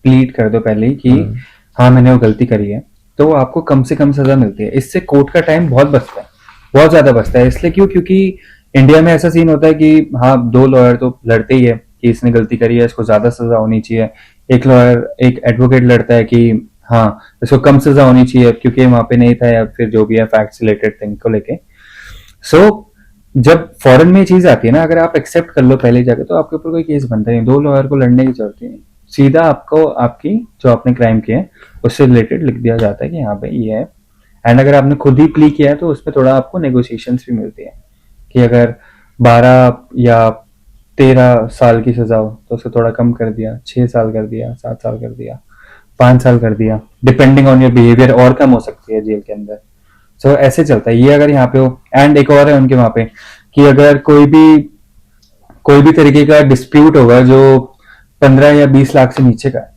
प्लीड कर दो पहले ही कि हाँ मैंने वो गलती करी है, तो आपको कम से कम सजा मिलती है। इससे कोर्ट का टाइम बहुत बचता है, बहुत ज्यादा बचता है। इसलिए क्योंकि इंडिया में ऐसा सीन होता है कि हाँ 2 लॉयर तो लड़ते ही है कि इसने गलती करी है, इसको ज्यादा सजा होनी चाहिए। एक लॉयर, एक एडवोकेट लड़ता है कि हाँ इसको कम सजा होनी चाहिए क्योंकि वहां पे नहीं था, या फिर जो भी है फैक्ट्स रिलेटेड थिंग को लेके। सो जब फॉरेन में ये चीज आती है ना, अगर आप एक्सेप्ट कर लो पहले जाके, तो आपके ऊपर कोई केस बनता नहीं, 2 लॉयर को लड़ने की जरूरत नहीं। सीधा आपको आपकी जो आपने क्राइम किया है उससे रिलेटेड लिख दिया जाता है कि हाँ भाई ये है। एंड अगर आपने खुद ही प्ली किया है तो उसमें थोड़ा आपको नेगोशिएशंस भी मिलती है कि अगर 12 या 13 साल की सजा हो तो उसको थोड़ा कम कर दिया, 6 साल कर दिया, 7 साल कर दिया, 5 साल कर दिया, डिपेंडिंग ऑन योर बिहेवियर और कम हो सकती है जेल के अंदर। सो ऐसे चलता है ये अगर यहाँ पे हो। एंड एक और है उनके वहां पे कि अगर कोई भी तरीके का डिस्प्यूट होगा जो 15 या 20 लाख से नीचे का है,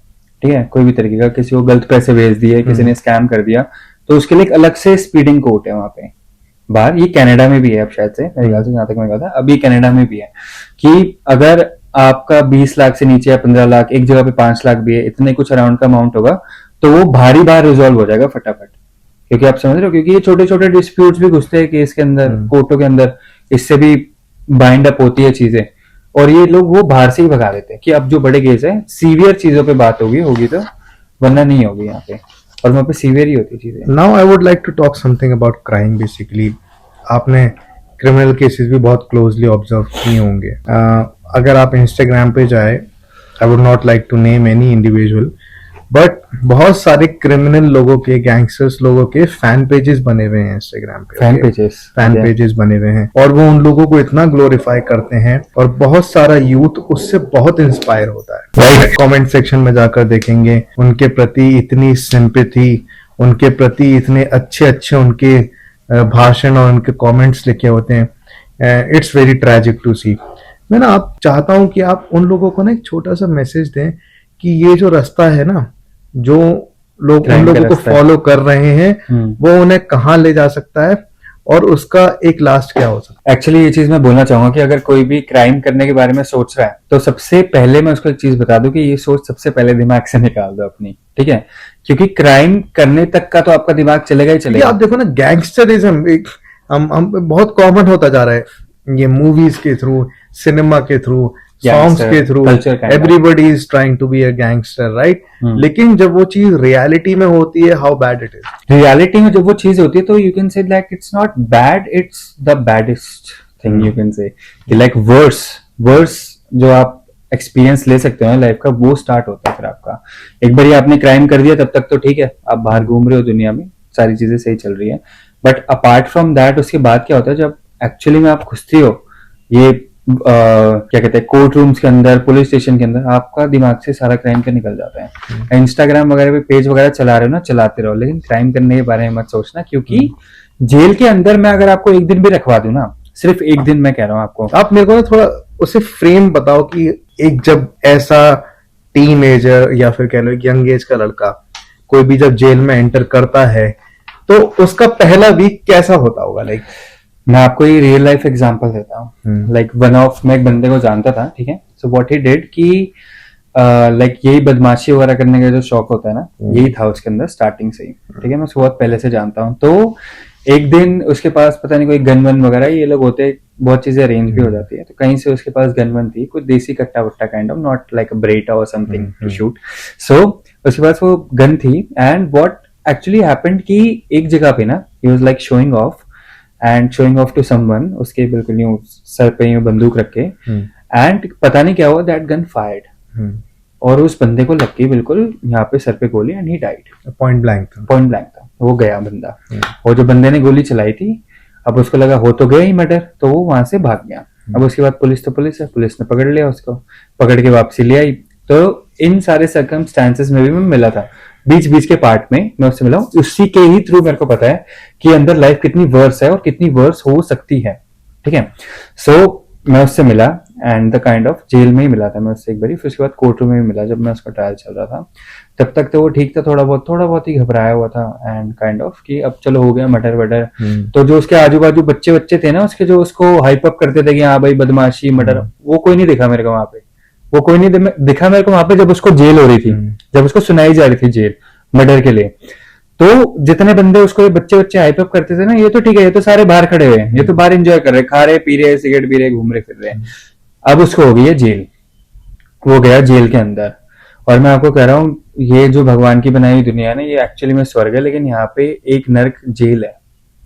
ठीक है, कोई भी तरीके का, किसी को गलत पैसे भेज दिए, किसी ने स्कैम कर दिया, तो उसके लिए एक अलग से स्पीडिंग कोर्ट है वहां पे बाहर। ये कनाडा में भी है अब शायद से, मेरे ख्याल से जहां तक मैं कहा था, अभी कनाडा में भी है कि अगर आपका 20 लाख से नीचे या 15 लाख, एक जगह पे 5 लाख भी है, इतने कुछ अराउंड का अमाउंट होगा, तो वो भारी बाहर रिजॉल्व हो जाएगा फटाफट। क्योंकि आप समझ रहे हो, क्योंकि ये छोटे छोटे डिस्प्यूट्स भी घुसते हैं केस के अंदर, कोर्टों के अंदर, इससे भी बाइंड अप होती है चीजें, और ये लोग वो बाहर से ही भगा देते हैं कि अब जो बड़े केस है सीवियर चीजों पे बात होगी तो, वरना नहीं होगी यहाँ पे, और वहां पे सीवियर ही होती है चीजें। Now I would like to talk something about crime. Basically आपने क्रिमिनल केसेस भी बहुत क्लोजली ऑब्जर्व किए होंगे। अगर आप इंस्टाग्राम पे जाए, I would not like to name any individual, but बहुत सारे क्रिमिनल लोगों के, गैंगस्टर्स लोगों के फैन पेजेस बने हुए हैं इंस्टाग्राम पे। फैन पेजेस बने हुए हैं, और वो उन लोगों को इतना ग्लोरीफाई करते हैं, और बहुत सारा यूथ उससे बहुत इंस्पायर होता है। राइट, कमेंट सेक्शन में जाकर देखेंगे उनके प्रति इतनी सिंपैथी, उनके प्रति इतने अच्छे अच्छे उनके भाषण और उनके कमेंट्स लिखे होते हैं। इट्स वेरी ट्रेजिक टू सी। मैं ना आप चाहता हूं कि आप उन लोगों को ना एक छोटा सा मैसेज दें कि ये जो रास्ता है ना, जो लोग उन लोगों को फॉलो कर रहे हैं, वो उन्हें कहाँ ले जा सकता है और उसका एक लास्ट क्या हो सकता है। एक्चुअली ये चीज मैं बोलना चाहूंगा कि अगर कोई भी क्राइम करने के बारे में सोच रहा है, तो सबसे पहले मैं उसको एक चीज बता दूं कि ये सोच सबसे पहले दिमाग से निकाल दो अपनी, ठीक है, क्योंकि क्राइम करने तक का तो आपका दिमाग चलेगा ही चलेगा। आप देखो ना, गैंगस्टरिज्म हम बहुत कॉमन होता जा रहा है, ये मूवीज के थ्रू, सिनेमा के थ्रू, सॉन्ग्स के थ्रू, everybody is trying to be a gangster, right. लेकिन जब वो चीज रियलिटी में होती है, हाउ बैड इट इज। रियलिटी में जब वो चीज होती है तो you can say like it's not bad, it's the baddest thing, you can say like worse जो आप एक्सपीरियंस ले सकते हो लाइफ का, वो स्टार्ट होता है फिर आपका। एक बार आपने क्राइम कर दिया, तब तक तो ठीक है, आप बाहर घूम रहे हो दुनिया में, सारी चीजें सही चल रही है, बट अपार्ट फ्रॉम दैट उसके बाद क्या होता है, जब एक्चुअली में आप घुसती हो ये क्या कहते हैं कोर्ट रूम्स के अंदर, पुलिस स्टेशन के अंदर, आपका दिमाग से सारा क्राइम का निकल जाता है। इंस्टाग्राम वगैरह पे पेज वगैरह चला रहे हो ना, चलाते रहो, लेकिन क्राइम करने के बारे में मत सोचना, क्योंकि जेल के अंदर मैं अगर आपको एक दिन भी रखवा दूं ना, सिर्फ एक दिन मैं कह रहा हूँ आपको, आप मेरे को ना थोड़ा उसे फ्रेम बताओ कि एक जब ऐसा टीनेजर या फिर कह लो यंग एज का लड़का कोई भी जब जेल में एंटर करता है, तो उसका पहला वीक कैसा होता होगा। लाइक मैं आपको ये रियल लाइफ एग्जांपल देता हूँ। लाइक मैं एक बंदे को जानता था, ठीक है, सो व्हाट ही डिड कि लाइक यही बदमाशी वगैरह करने का जो शौक होता है ना, यही था उसके अंदर स्टार्टिंग से ही, ठीक है, मैं उसको बहुत पहले से जानता हूँ। तो एक दिन उसके पास पता नहीं कोई गन वन वगैरह ये लोग होते हैं, बहुत चीजें अरेंज भी हो जाती है, तो कहीं से उसके पास गन वन थी, कुछ देसी कट्टा वट्टा kind of, not like a Beretta और समथिंग टू शूट। सो उसके पास वो गन थी, एंड व्हाट एक्चुअली हैपेंड कि एक जगह पे ना he was like showing off to someone, उसके बिल्कुल यूं सर पे यूं बंदूक रख के, एंड पता नहीं क्या हुआ, दैट गन फायर्ड और उस बंदे को लग गई बिल्कुल यहाँ पे सर पे गोली, and he died. Point blank था, वो गया बंदा। और जो बंदे ने गोली चलाई थी, अब उसको लगा हो तो गया ही मर्डर, तो वो वहां से भाग गया। अब उसके बाद पुलिस है, पुलिस ने पकड़ लिया उसको, पकड़ के वापसी ले आई। तो इन सारे सर्कमस्टांसेस में भी मैं मिला था, बीच बीच के पार्ट में मैं उससे मिला हूँ, उसी के ही थ्रू मेरे को पता है कि अंदर लाइफ कितनी वर्स है और कितनी वर्स हो सकती है। ठीक है, सो मैं उससे मिला, and the kind of jail में ही मिला था मैं उससे एक बारी, फिर उसके बाद कोर्ट रूम में भी मिला जब मैं उसका ट्रायल चल रहा था। तब तक तो वो ठीक था, थोड़ा बहुत ही घबराया हुआ था, एंड काइंड ऑफ कि अब चलो हो गया मर्डर वर्डर। तो जो उसके आजू बाजू बच्चे थे ना उसके, जो उसको हाइप अप करते थे कि हाँ भाई बदमाशी मर्डर, वो कोई नहीं दिखा मेरे को वहां पे। वो कोई नहीं दिखा मेरे को वहां पे जब उसको जेल हो रही थी, जब उसको सुनाई जा रही थी जेल मर्डर के लिए। तो जितने बंदे उसको बच्चे हाइप अप करते थे ना, ये तो ठीक है, ये तो सारे बाहर खड़े हुए हैं, ये तो बाहर एंजॉय कर रहे, खा रहे पी रहे, सिगरेट पी रहे, घूम रहे फिर रहे। अब उसको हो गई है जेल, वो गया जेल के अंदर। और मैं आपको कह रहा हूँ, ये जो भगवान की बनाई हुई दुनिया है ना, ये एक्चुअली में स्वर्ग है, लेकिन यहाँ पे एक नर्क जेल है।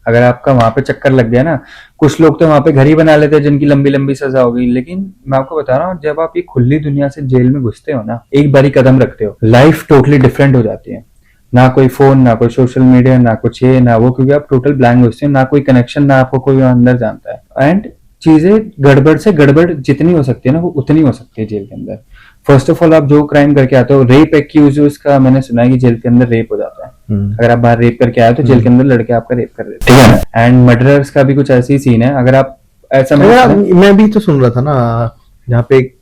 अगर आपका वहां पे चक्कर लग गया ना, कुछ लोग तो वहां पे घर ही बना लेते हैं जिनकी लंबी लंबी सजा हो गई, लेकिन मैं आपको बता रहा हूँ, जब आप ये खुली दुनिया से जेल में घुसते हो ना, एक बारी कदम रखते हो, लाइफ टोटली डिफरेंट हो जाती है। ना कोई फोन, ना कोई सोशल मीडिया, ना कुछ ये ना वो, क्योंकि आप टोटल ब्लैंक घुसते हो, ना कोई कनेक्शन, ना आपको कोई अंदर जानता है। एंड चीजें गड़बड़ से गड़बड़ जितनी हो सकती है ना, वो उतनी हो सकती है जेल के अंदर। फर्स्ट ऑफ ऑल, आप जो क्राइम करके आते हो, रेप एक्यूज उसका मैंने सुना है कि जेल के अंदर रेप हो जाता है। अगर आप बाहर रेप करके आए तो जेल के अंदर लड़के आपका रेप कर देते हैं, ठीक है। एंड मर्डरर्स का भी कुछ ऐसी ही सीन है। अगर आप ऐसा मैं भी तो सुन रहा था ना, जहाँ पे एक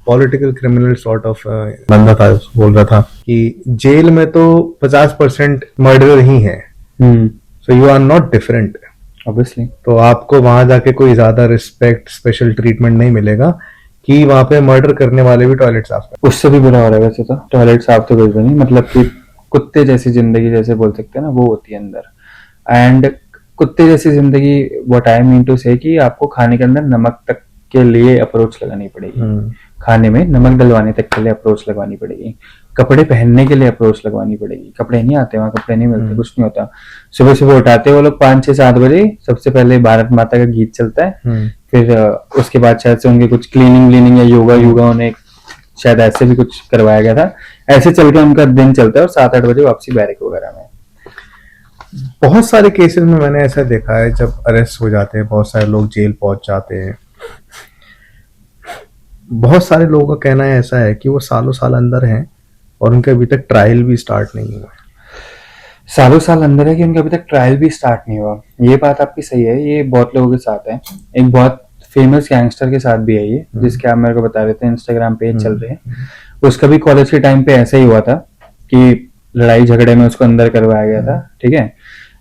पॉलिटिकल क्रिमिनल सॉर्ट ऑफ बंदा था, बोल रहा था कि जेल में तो 50% मर्डर ही है, so you are not different obviously. तो आपको वहां जाके कोई ज्यादा रिस्पेक्ट, स्पेशल ट्रीटमेंट नहीं मिलेगा कि वहां पे मर्डर करने वाले भी टॉयलेट साफ कर। उससे भी बुरा हो रहा है वैसे तो, टॉयलेट साफ तो कुछ भी नहीं, मतलब कि कुत्ते जैसी जिंदगी जैसे बोल सकते हैं ना, वो होती है अंदर। एंड कुत्ते जैसी जिंदगी, व्हाट आई मीन टू से, कि आपको खाने के अंदर नमक तक के लिए अप्रोच लगानी पड़ेगी, खाने में नमक डलवाने तक के लिए अप्रोच लगवानी पड़ेगी, कपड़े पहनने के लिए अप्रोच लगवानी पड़ेगी। कपड़े नहीं आते वहां, कपड़े नहीं मिलते, कुछ नहीं होता। सुबह सुबह उठाते वो लोग 5, 6, 7 बजे, सबसे पहले भारत माता का गीत चलता है, फिर उसके बाद शायद से उनके कुछ क्लीनिंग या योगा उन्हें शायद ऐसे भी कुछ करवाया गया था। ऐसे चल के उनका दिन चलता है और 7, 8 बजे वापसी बैरिक वगैरह में। बहुत सारे केसेस में मैंने ऐसा देखा है, जब अरेस्ट हो जाते हैं बहुत सारे लोग, जेल पहुंच जाते हैं, बहुत सारे लोगों का कहना है ऐसा है कि वो सालों साल अंदर हैं और उनके अभी तक ट्रायल भी स्टार्ट नहीं हुआ। सालों साल अंदर है कि उनका अभी तक ट्रायल भी स्टार्ट नहीं हुआ। ये बात आपकी सही है, ये बहुत लोगों के साथ है। एक बहुत फेमस गैंगस्टर के साथ भी है ये, जिसके आप मेरे को बता रहे थे इंस्टाग्राम पेज चल रहे हैं। उसका भी कॉलेज के टाइम पे ऐसा ही हुआ था कि लड़ाई झगड़े में उसको अंदर करवाया गया था, ठीक है।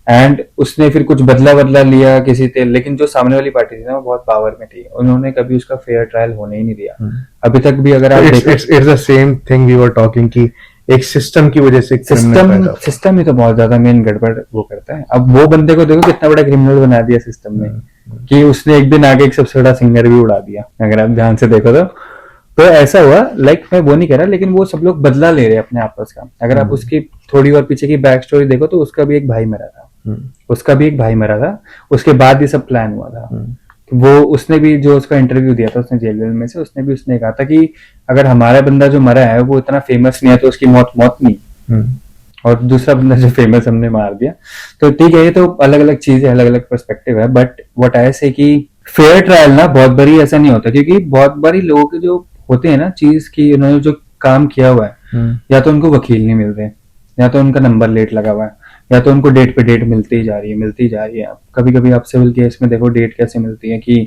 एंड उसने फिर कुछ बदला लिया किसी से, लेकिन जो सामने वाली पार्टी थी ना, वो बहुत पावर में थी, उन्होंने कभी उसका फेयर ट्रायल होने ही नहीं दिया अभी तक भी। अगर आप it's the same thing we were talking कि एक सिस्टम की वजह से सिस्टम ही तो बहुत ज्यादा मेन गड़बड़ वो करता है। अब वो बंदे को देखो कितना बड़ा क्रिमिनल बना दिया सिस्टम ने, कि उसने एक दिन आगे एक सबसे बड़ा सिंगर भी उड़ा दिया, अगर आप ध्यान से देखो तो ऐसा हुआ। लाइक मैं वो नहीं कह रहा, लेकिन वो सब लोग बदला ले रहे हैं अपने आपस का। अगर आप उसकी थोड़ी और पीछे की बैक स्टोरी देखो तो उसका भी एक भाई मरा था, उसके बाद ये सब प्लान हुआ था। वो उसने भी जो उसका इंटरव्यू दिया था उसने जेल में से, उसने कहा था कि अगर हमारा बंदा जो मरा है वो इतना फेमस नहीं है तो उसकी मौत नहीं, और दूसरा बंदा जो फेमस हमने मार दिया। तो ठीक है, ये तो अलग अलग चीजें, अलग अलग पर्सपेक्टिव है। बट व्हाट आई से कि फेयर ट्रायल ना बहुत बारी ऐसा नहीं होता, क्योंकि बहुत बारी लोगों के जो होते हैं ना चीज की, उन्होंने जो काम किया हुआ है, या तो उनको वकील नहीं मिल रहे, या तो उनका नंबर लेट लगा हुआ है, या तो उनको डेट पे डेट मिलती ही जा रही है। कभी कभी आप सिविल केस में देखो डेट कैसे मिलती है कि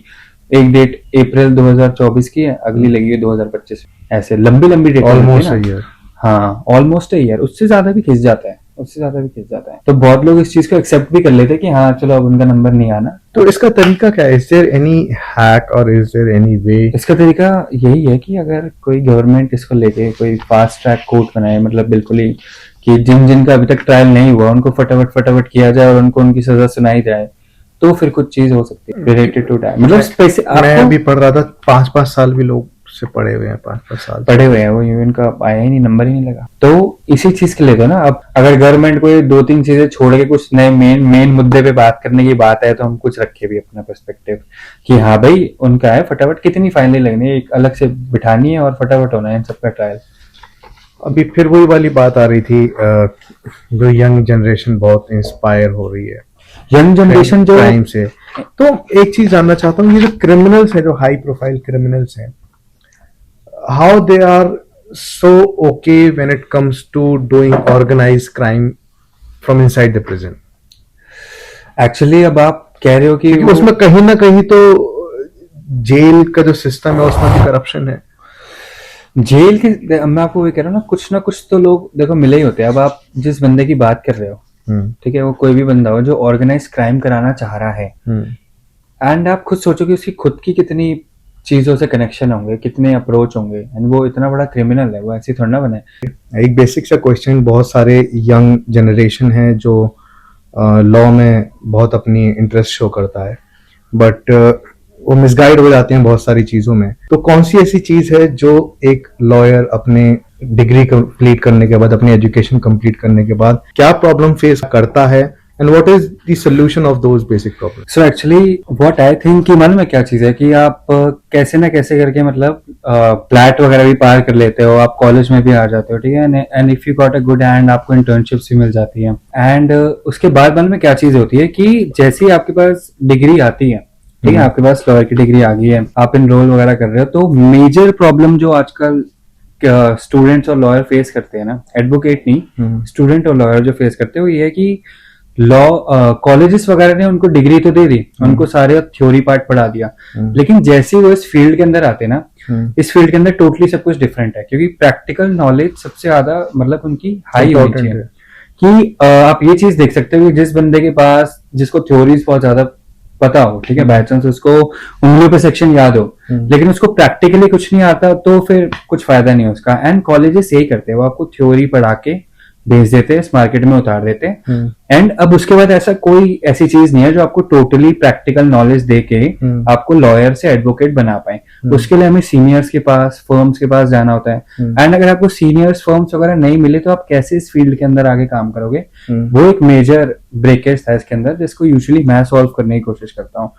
एक डेट अप्रैल 2024 की है, अगली लगी है 2025, ऐसे लंबी डेट, ऑलमोस्ट ईयर। हाँ, ऑलमोस्ट ईयर, उससे ज्यादा भी खिंच जाता है। उससे ज्यादा भी खिंच जाता है। तो बहुत लोग इस चीज को एक्सेप्ट भी कर लेते हैं कि हाँ चलो अब उनका नंबर नहीं आना। तो इसका तरीका क्या है? इज देयर एनी हैक और इज देयर एनी वे? इसका तरीका यही है कि अगर कोई गवर्नमेंट इसको लेके कोई फास्ट ट्रैक कोर्ट बनाए, मतलब बिल्कुल ही कि जिन जिनका अभी तक ट्रायल नहीं हुआ उनको फटाफट फटाफट किया जाए और उनको उनकी सजा सुनाई जाए, तो फिर कुछ चीज हो सकती है रिलेटेड टू दैट। मतलब मैं अभी पढ़ रहा था 5-5 साल भी लोग से पढ़े हुए हैं, 5-5 साल पढ़े हुए हैं, वो इनका आया ही नहीं, नंबर ही नहीं लगा। तो इसी चीज के लिए तो ना, अब अगर गवर्नमेंट को 2-3 चीजें छोड़ के कुछ नए मेन मुद्दे पे बात करने की बात है, तो हम कुछ रखे भी अपना पर्सपेक्टिव कि हाँ भाई उनका है, फटाफट कितनी फाइनली लगनी है, एक अलग से बिठानी है और फटाफट होना है इन सबका ट्रायल। अभी फिर वही वाली बात आ रही थी, जो यंग जनरेशन बहुत इंस्पायर हो रही है यंग जनरेशन जो क्राइम से। तो एक चीज जानना चाहता हूँ, ये जो क्रिमिनल्स है, जो हाई प्रोफाइल क्रिमिनल्स हैं, how they are so okay when it comes to doing organised crime from inside the prison? Actually अब आप कह रहे हो कि उसमें कहीं ना कहीं तो जेल का जो सिस्टम है उसमें भी करप्शन है। जेल के, मैं आपको ये कह रहा हूँ ना कुछ तो लोग देखो मिले ही होते हैं। अब आप जिस बंदे की बात कर रहे हो, ठीक है, वो कोई भी बंदा हो जो ऑर्गेनाइज क्राइम कराना चाह रहा है, एंड आप खुद सोचो कि उसकी खुद की कितनी चीजों से कनेक्शन होंगे, कितने अप्रोच होंगे, एंड वो इतना बड़ा क्रिमिनल है, वो ऐसी थोड़ा ना बने। एक बेसिक सा क्वेश्चन, बहुत सारे यंग जनरेशन है जो लॉ में बहुत अपनी इंटरेस्ट शो करता है, बट वो मिसगाइड हो जाते हैं बहुत सारी चीजों में। तो कौन सी ऐसी चीज है जो एक लॉयर अपने डिग्री कंप्लीट करने के बाद, अपनी एजुकेशन कंप्लीट करने के बाद क्या प्रॉब्लम फेस करता है, and what is the solution of those basic problem? So actually what I think कि मालूम है क्या चीज है कि आप कैसे ना कैसे करके मतलब प्लैट वगैरह भी पार कर लेते हो, आप कॉलेज में भी आ जाते हो, ठीक है, and if you got a good hand आपको इंटर्नशिप्स भी मिल जाती है। एंड उसके बाद मालूम है क्या चीज होती है कि जैसे ही आपके पास डिग्री आती है, ठीक है, आपके पास लॉयर की डिग्री आ गई है, आप एनरोल वगैरह कर रहे हो, तो मेजर प्रॉब्लम जो आजकल स्टूडेंट्स और लॉयर फेस करते हैं ना, एडवोकेट नहीं, स्टूडेंट और लॉयर जो फेस करते हैं, वो ये है कि लॉ कॉलेजेस वगैरह ने उनको डिग्री तो दे दी, उनको सारे थ्योरी पार्ट पढ़ा दिया, लेकिन जैसे ही वो इस फील्ड के अंदर आते हैं ना, इस फील्ड के अंदर टोटली सब कुछ डिफरेंट है, क्योंकि प्रैक्टिकल नॉलेज सबसे ज्यादा मतलब उनकी हाई होनी चाहिए। कि आप ये चीज देख सकते हो कि जिस बंदे के पास, जिसको थ्योरीज बहुत ज्यादा पता हो, ठीक है, बाय चांस उसको उंगलियों पे सेक्शन याद हो, लेकिन उसको प्रैक्टिकली कुछ नहीं आता, तो फिर कुछ फायदा नहीं है उसका। एंड कॉलेजेस यही करते हैं, वो आपको थ्योरी पढ़ा के भेज देते हैं, इस मार्केट में उतार देते हैं, एंड अब उसके बाद ऐसा कोई ऐसी चीज नहीं है जो आपको टोटली प्रैक्टिकल नॉलेज दे के आपको लॉयर से एडवोकेट बना पाए। उसके लिए हमें सीनियर्स के पास, फर्म्स के पास जाना होता है, एंड अगर आपको सीनियर्स, फर्म्स वगैरह नहीं मिले तो आप कैसे इस फील्ड के अंदर आगे काम करोगे? वो एक मेजर ब्रेकेज था इसके अंदर, जिसको यूजुअली मैं सॉल्व करने की कोशिश करता हूँ।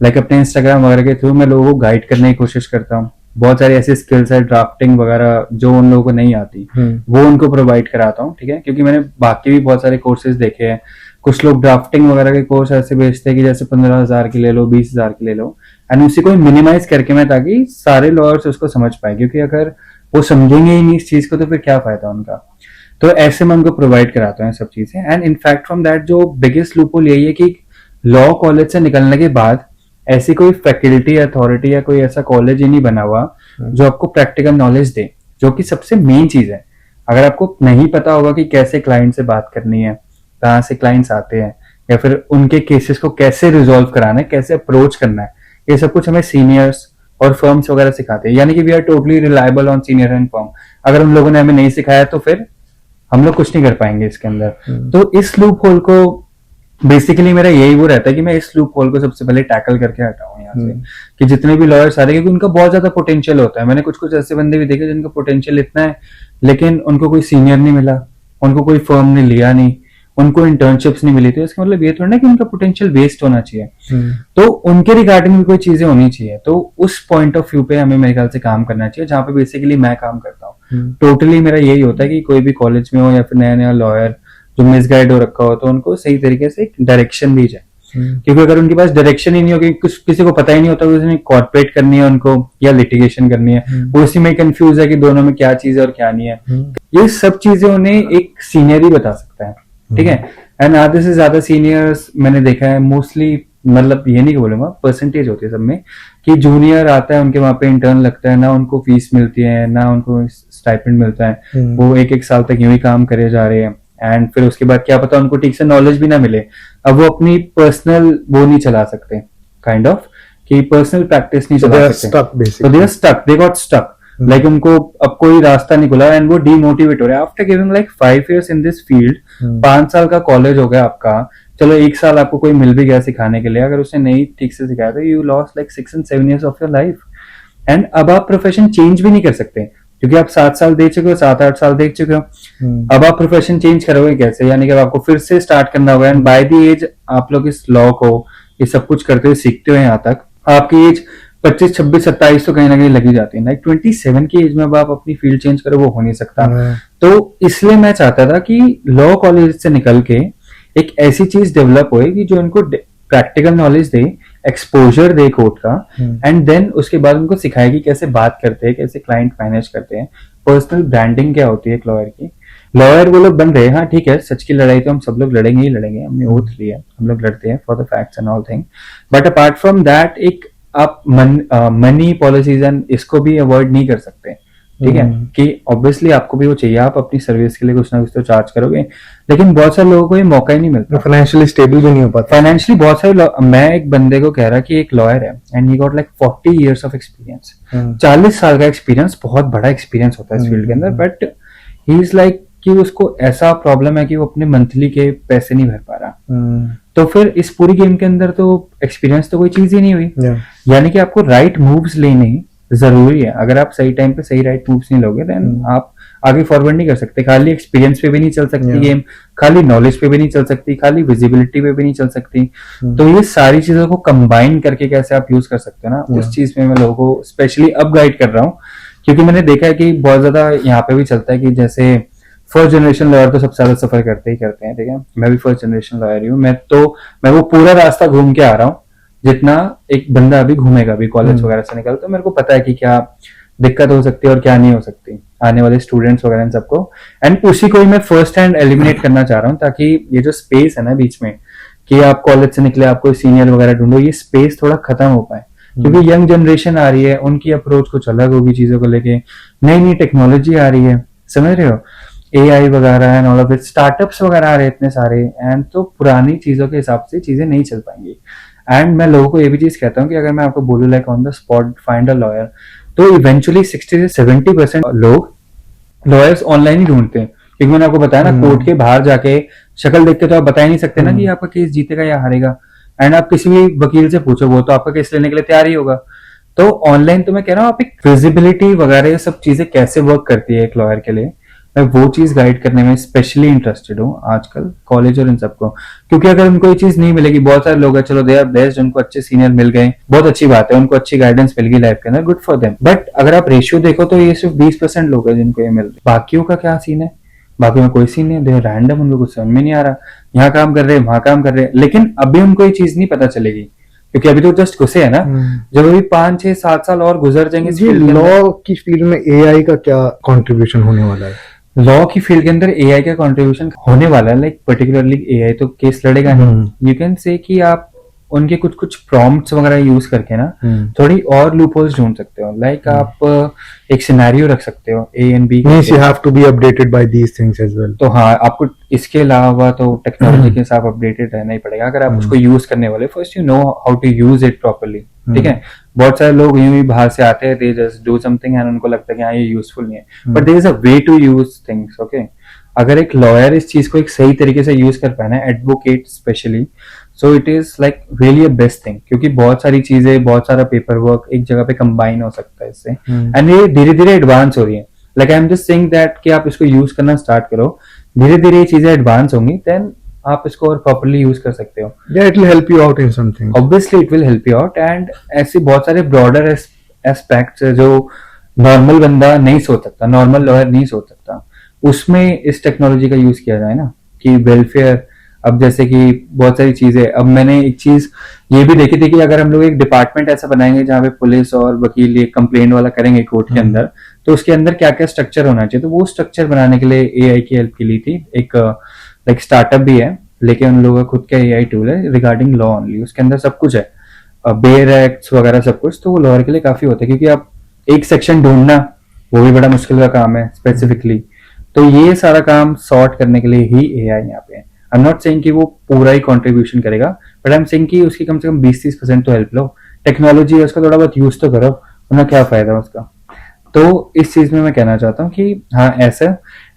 लाइक अपने इंस्टाग्राम वगैरह के थ्रू मैं लोगों को गाइड करने की कोशिश करता हूँ। बहुत सारी ऐसी स्किल्स है, ड्राफ्टिंग वगैरह, जो उन लोगों को नहीं आती, वो उनको प्रोवाइड कराता हूँ, ठीक है, क्योंकि मैंने बाकी भी बहुत सारे कोर्सेज देखे हैं। कुछ लोग ड्राफ्टिंग वगैरह के कोर्स ऐसे बेचते हैं कि जैसे 15,000 की ले लो, 20,000 की ले लो, एंड उसी को मिनिमाइज करके मैं, ताकि सारे लॉयर्स उसको समझ पाए, क्योंकि अगर वो समझेंगे ही नहीं इस चीज को तो फिर क्या फायदा उनका। तो ऐसे मैं उनको प्रोवाइड कराता हूँ सब चीजें। एंड इनफैक्ट फ्रॉम दैट जो बिगेस्ट लूपहोल यही है कि लॉ कॉलेज से निकलने के बाद ऐसी कोई फैकल्टी, अथॉरिटी या कोई ऐसा कॉलेज ही नहीं बना हुआ जो आपको प्रैक्टिकल नॉलेज दे, जो कि सबसे मेन चीज है। अगर आपको नहीं पता होगा कि कैसे क्लाइंट से बात करनी है, कहाँ से क्लाइंट्स आते हैं, या फिर उनके केसेस को कैसे रिजॉल्व कराना है, कैसे अप्रोच करना है, ये सब कुछ हमें सीनियर्स और फर्म्स वगैरह सिखाते हैं। यानी कि we are totally reliable on senior and firm. अगर उन लोगों ने हमें नहीं सिखाया तो फिर हम लोग कुछ नहीं कर पाएंगे इसके अंदर। तो इस लूप होल को बेसिकली मेरा यही वो रहता है कि मैं इस लूप होल को सबसे पहले टैकल करके हटाऊं यहाँ से, कि जितने भी लॉयर्स आ रहे हैं, क्योंकि उनका बहुत ज्यादा पोटेंशियल होता है। मैंने कुछ कुछ ऐसे बंदे भी देखे जिनका पोटेंशियल इतना है, लेकिन उनको कोई सीनियर नहीं मिला, उनको कोई फर्म ने लिया नहीं, उनको इंटर्नशिप्स नहीं मिली। तो इसका मतलब ये थोड़ा ना कि उनका पोटेंशियल वेस्ट होना चाहिए। तो उनके रिगार्डिंग भी कोई चीजें होनी चाहिए। तो उस पॉइंट ऑफ व्यू पे हमें मेरे ख्याल से काम करना चाहिए, जहाँ पे बेसिकली मैं काम करता हूँ। टोटली मेरा यही होता है कि कोई भी कॉलेज में हो या फिर नया नया लॉयर जो मिसगाइड हो रखा हो, तो उनको सही तरीके से डायरेक्शन दी जाए। क्योंकि अगर उनके पास डायरेक्शन ही नहीं होगी, किसी को पता ही नहीं होता कि कॉर्पोरेट करनी है उनको या लिटिगेशन करनी है, वो उसी में कंफ्यूज है कि दोनों में क्या चीज है और क्या नहीं है। ये सब चीजें उन्हें एक सीनियर ही बता सकता है, ठीक है। एंड आधे से ज्यादा सीनियर्स मैंने देखा है मोस्टली, मतलब ये नहीं बोलूंगा, परसेंटेज होती है सब में, कि जूनियर आता है, उनके वहां पे इंटर्न लगता है, ना उनको फीस मिलती है, ना उनको स्टाइपेंड मिलता है, वो एक एक साल तक यूं ही काम करे जा रहे हैं। एंड फिर उसके बाद क्या पता उनको ठीक से नॉलेज भी ना मिले, अब वो अपनी पर्सनल वो नहीं चला सकते, काइंड ऑफ कि पर्सनल प्रैक्टिस नहीं So they चला are सकते, stuck तो basically. They are stuck, they got stuck, like उनको अब कोई रास्ता नहीं खुला एंड वो डीमोटिवेट हो रहे हैं after giving like 5 years in this field. 5 साल का कॉलेज हो गया आपका, चलो 1 साल आपको कोई मिल भी गया सिखाने के लिए, अगर उसने नहीं ठीक से सिखाया तो you lost like 6 and 7 years of your life. And अब आप प्रोफेशन चेंज भी नहीं कर सकते क्योंकि आप 7 साल दे चुके हो, 7-8 साल देख चुके हो। अब आप प्रोफेशन चेंज करोगे कैसे, यानी कि अब आपको फिर से स्टार्ट करना होगा। एंड बाय द एज आप लोग इस लॉ को, ये सब कुछ करते हुए सीखते हो, यहाँ तक आपकी एज 25, 26, 27 तो कहीं ना कहीं लगी जाती है। लाइक 27 की एज में अब आप अपनी फील्ड चेंज करो, वो हो नहीं सकता। तो इसलिए मैं चाहता था कि लॉ कॉलेज से निकल के एक ऐसी चीज डेवलप होए कि जो उनको प्रैक्टिकल नॉलेज दे, एक्सपोजर दे कोर्ट का, एंड देन उसके बाद उनको सिखाए कि कैसे बात करते हैं, कैसे क्लाइंट मैनेज करते हैं, पर्सनल ब्रांडिंग क्या होती है एक लॉयर की। लॉयर वो लोग बन रहे हैं, हाँ ठीक है, सच की लड़ाई तो हम सब लोग लड़ेंगे ही लड़ेंगे, हमने ओथ लिया, हम लोग लड़ते हैं for the facts and all thing. But apart from that एक आप मनी पॉलिसीज एंड इसको भी अवॉइड नहीं कर सकते, ठीक है, कि ऑब्वियसली आपको भी वो चाहिए, आप अपनी सर्विस के लिए कुछ ना कुछ तो चार्ज करोगे, लेकिन बहुत सारे लोगों को ये मौका ही नहीं मिलता, फाइनेंशियली स्टेबल भी नहीं हो पाता। फाइनेंशियली बहुत सारे मैं एक बंदे को कह रहा कि एक लॉयर है and he got like 40 years of experience, 40 साल का एक्सपीरियंस, बहुत बड़ा एक्सपीरियंस होता है इस फील्ड के अंदर, बट ही इज लाइक कि उसको ऐसा प्रॉब्लम है कि वो अपने मंथली के पैसे नहीं भर पा रहा। तो फिर इस पूरी गेम के अंदर तो एक्सपीरियंस तो कोई चीज ही नहीं हुई। यानी कि आपको राइट मूव्स लेने जरूरी है, अगर आप सही टाइम पे सही राइट मूव्स नहीं लोगे देन आप आगे फॉरवर्ड नहीं कर सकते। खाली एक्सपीरियंस पे भी नहीं चल सकती गेम, खाली नॉलेज पे भी नहीं चल सकती, खाली विजिबिलिटी पे भी नहीं चल सकती। तो ये सारी चीजों को कंबाइन करके कैसे आप यूज कर सकते हो ना, उस चीज में मैं लोगों को स्पेशली अब गाइड कर रहा हूँ, क्योंकि मैंने देखा है कि बहुत ज्यादा यहाँ पे भी चलता है कि जैसे फर्स्ट जनरेशन लॉयर तो सबसे ज्यादा सफर करते ही करते हैं, ठीक है, मैं भी फर्स्ट जनरेशन लॉयर ही हूँ, मैं वो पूरा रास्ता घूम के आ रहा हूँ जितना एक बंदा अभी घूमेगा अभी कॉलेज वगैरह से निकल, तो मेरे को पता है कि क्या दिक्कत हो सकती है और क्या नहीं हो सकती आने वाले स्टूडेंट्स वगैरह सबको, एंड उसी को ही मैं फर्स्ट हैंड एलिमिनेट करना चाह रहा हूँ, ताकि ये जो स्पेस है ना बीच में कि आप कॉलेज से निकले आप कोई सीनियर वगैरह ढूंढो, ये स्पेस थोड़ा खत्म हो पाए, क्योंकि यंग जनरेशन आ रही है, उनकी अप्रोच कुछ अलग होगी चीजों को लेके, नई नई टेक्नोलॉजी आ रही है, समझ रहे हो, AI वगैरह and all of it, startups वगैरह आ रहे हैं इतने सारे, एंड तो पुरानी चीजों के हिसाब से चीजें नहीं चल पाएंगी। एंड मैं लोगों को ये भी चीज कहता हूँ कि अगर मैं आपको बोलूँ like on the spot find a lawyer, तो इवेंचुअली 60 से 70% लोग लॉयर्स ऑनलाइन ही ढूंढते हैं, क्योंकि मैंने आपको बताया ना कोर्ट के बाहर जाके शक्ल देख के तो आप बता ही नहीं सकते ना कि आपका केस जीतेगा या हारेगा, एंड आप किसी भी वकील से पूछो वो तो आपका केस लेने के लिए तैयार ही होगा। तो ऑनलाइन तो मैं कह रहा हूँ आप एक विजिबिलिटी वगैरह ये सब चीजें कैसे वर्क करती है एक लॉयर के लिए, मैं वो चीज गाइड करने में स्पेशली इंटरेस्टेड हूँ आजकल कॉलेज और इन सबको, क्योंकि अगर उनको ये चीज नहीं मिलेगी, बहुत सारे लोग हैं चलो दे आर बेस्ट, उनको अच्छे सीनियर मिल गए, बहुत अच्छी बात है, उनको अच्छी गाइडेंस मिल गई लाइफ के अंदर, गुड फॉर देम, बट अगर आप रेशियो देखो तो ये सिर्फ 20% लोग हैं जिनको ये मिल रही, बाकियों का क्या सीन है, बाकी में कोई सीन नहीं है, दे रैंडम, उनको कुछ समझ में नहीं आ रहा, यहाँ काम कर रहे हैं वहां काम कर रहे हैं, लेकिन अभी उनको ये चीज नहीं पता चलेगी क्योंकि अभी तो जस्ट घुसे है ना, जब अभी 5, 6, 7 साल और गुजर जाएंगे। लॉ की फील्ड में AI का क्या कंट्रीब्यूशन होने वाला है? लॉ की फील्ड के अंदर AI का कंट्रीब्यूशन होने वाला है, लाइक पर्टिकुलरली AI तो केस लड़ेगा नहीं, यू कैन से कि आप उनके कुछ कुछ प्रॉम्प्ट्स वगैरह यूज करके ना थोड़ी और लूपहोल्स ढूंढ सकते हो, लाइक आप एक सिनेरियो रख सकते हो A and B, means you have to be updated by these things as well। तो हाँ आपको इसके अलावा तो टेक्नोलॉजी के साथ अपडेटेड रहना ही पड़ेगा अगर आप उसको यूज करने वाले, first you know how to use it properly, ठीक है। बहुत सारे लोग यूं ही बाहर से आते हैं, they just do something and उनको लगता है कि हाँ ये यूजफुल नहीं है, but there is a way to use things, okay. अगर एक लॉयर इस चीज को एक सही तरीके से यूज कर पाए ना, advocate specially, so it is like really a best thing, क्योंकि बहुत सारी चीजें, बहुत सारा पेपर वर्क एक जगह पे कंबाइन हो सकता है इससे, एंड ये धीरे धीरे एडवांस हो रही है, like I am just saying that कि आप इसको यूज करना स्टार्ट करो, धीरे धीरे ये चीजें एडवांस होंगी, देन आप इसको और प्रॉपर्ली यूज कर सकते हो। Yeah, it will help you out in something. Obviously it will help you out, and ऐसे बहुत सारे ब्रॉडर एस्पेक्ट्स जो नॉर्मल बंदा नहीं सोच सकता, नॉर्मल लॉयर नहीं सोच सकता, उसमें इस टेक्नोलॉजी का यूज किया जाए ना, कि वेलफेयर, अब जैसे कि बहुत सारी चीजें, अब मैंने एक चीज ये भी देखी थी कि अगर हम लोग एक डिपार्टमेंट ऐसा बनाएंगे जहाँ पे पुलिस और वकील ये कंप्लेंट वाला करेंगे कोर्ट के अंदर, तो उसके अंदर क्या क्या स्ट्रक्चर होना चाहिए, तो वो स्ट्रक्चर बनाने के लिए AI की हेल्प की ली थी, एक लाइक स्टार्टअप भी है, लेकिन उन लोगों का खुद का AI टूल है रिगार्डिंग लॉ ओनली, उसके अंदर सब कुछ है, बेयर एक्ट्स वगैरह सब कुछ, तो वो लॉयर के लिए काफी होता है, क्योंकि आप एक सेक्शन ढूंढना वो भी बड़ा मुश्किल का काम है स्पेसिफिकली, तो ये सारा काम सॉर्ट करने के लिए ही AI यहाँ पे है। आई एम नॉट सेइंग कि वो पूरा ही कंट्रीब्यूशन करेगा, बट आई एम सेइंग कि उसकी कम से कम 20-30% तो हेल्प लो। टेक्नोलॉजी है उसका थोड़ा बहुत यूज तो करो, वरना क्या फायदा उसका। तो इस चीज में मैं कहना चाहता हूँ कि हाँ ऐसा।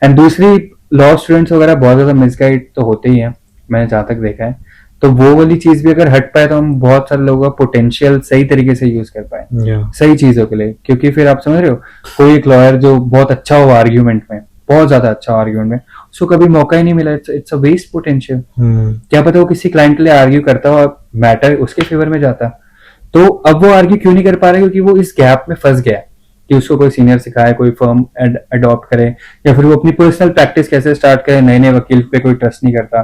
एंड दूसरी, लॉ स्टूडेंट्स वगैरह बहुत ज्यादा मिसगाइड तो होते ही हैं, मैंने जहाँ तक देखा है। तो वो वाली चीज भी अगर हट पाए तो हम बहुत सारे लोगों का पोटेंशियल सही तरीके से यूज कर पाए सही चीजों के लिए। क्योंकि फिर आप समझ रहे हो, कोई एक लॉयर जो बहुत अच्छा हो आर्ग्यूमेंट में, बहुत ज्यादा अच्छा हो आर्ग्यूमेंट में, उसको कभी मौका ही नहीं मिला, इट्स अ वेस्ट पोटेंशियल। क्या पता वो किसी क्लाइंट के लिए आर्ग्यू करता हो और मैटर उसके फेवर में जाता। तो अब वो आर्ग्यू क्यों नहीं कर पा रहे, क्योंकि वो इस गैप में फंस गया कि उसको कोई सीनियर सिखाए, कोई फर्म अडॉप्ट करे, या फिर वो अपनी पर्सनल प्रैक्टिस कैसे स्टार्ट करे। नए नए वकील पे कोई ट्रस्ट नहीं करता।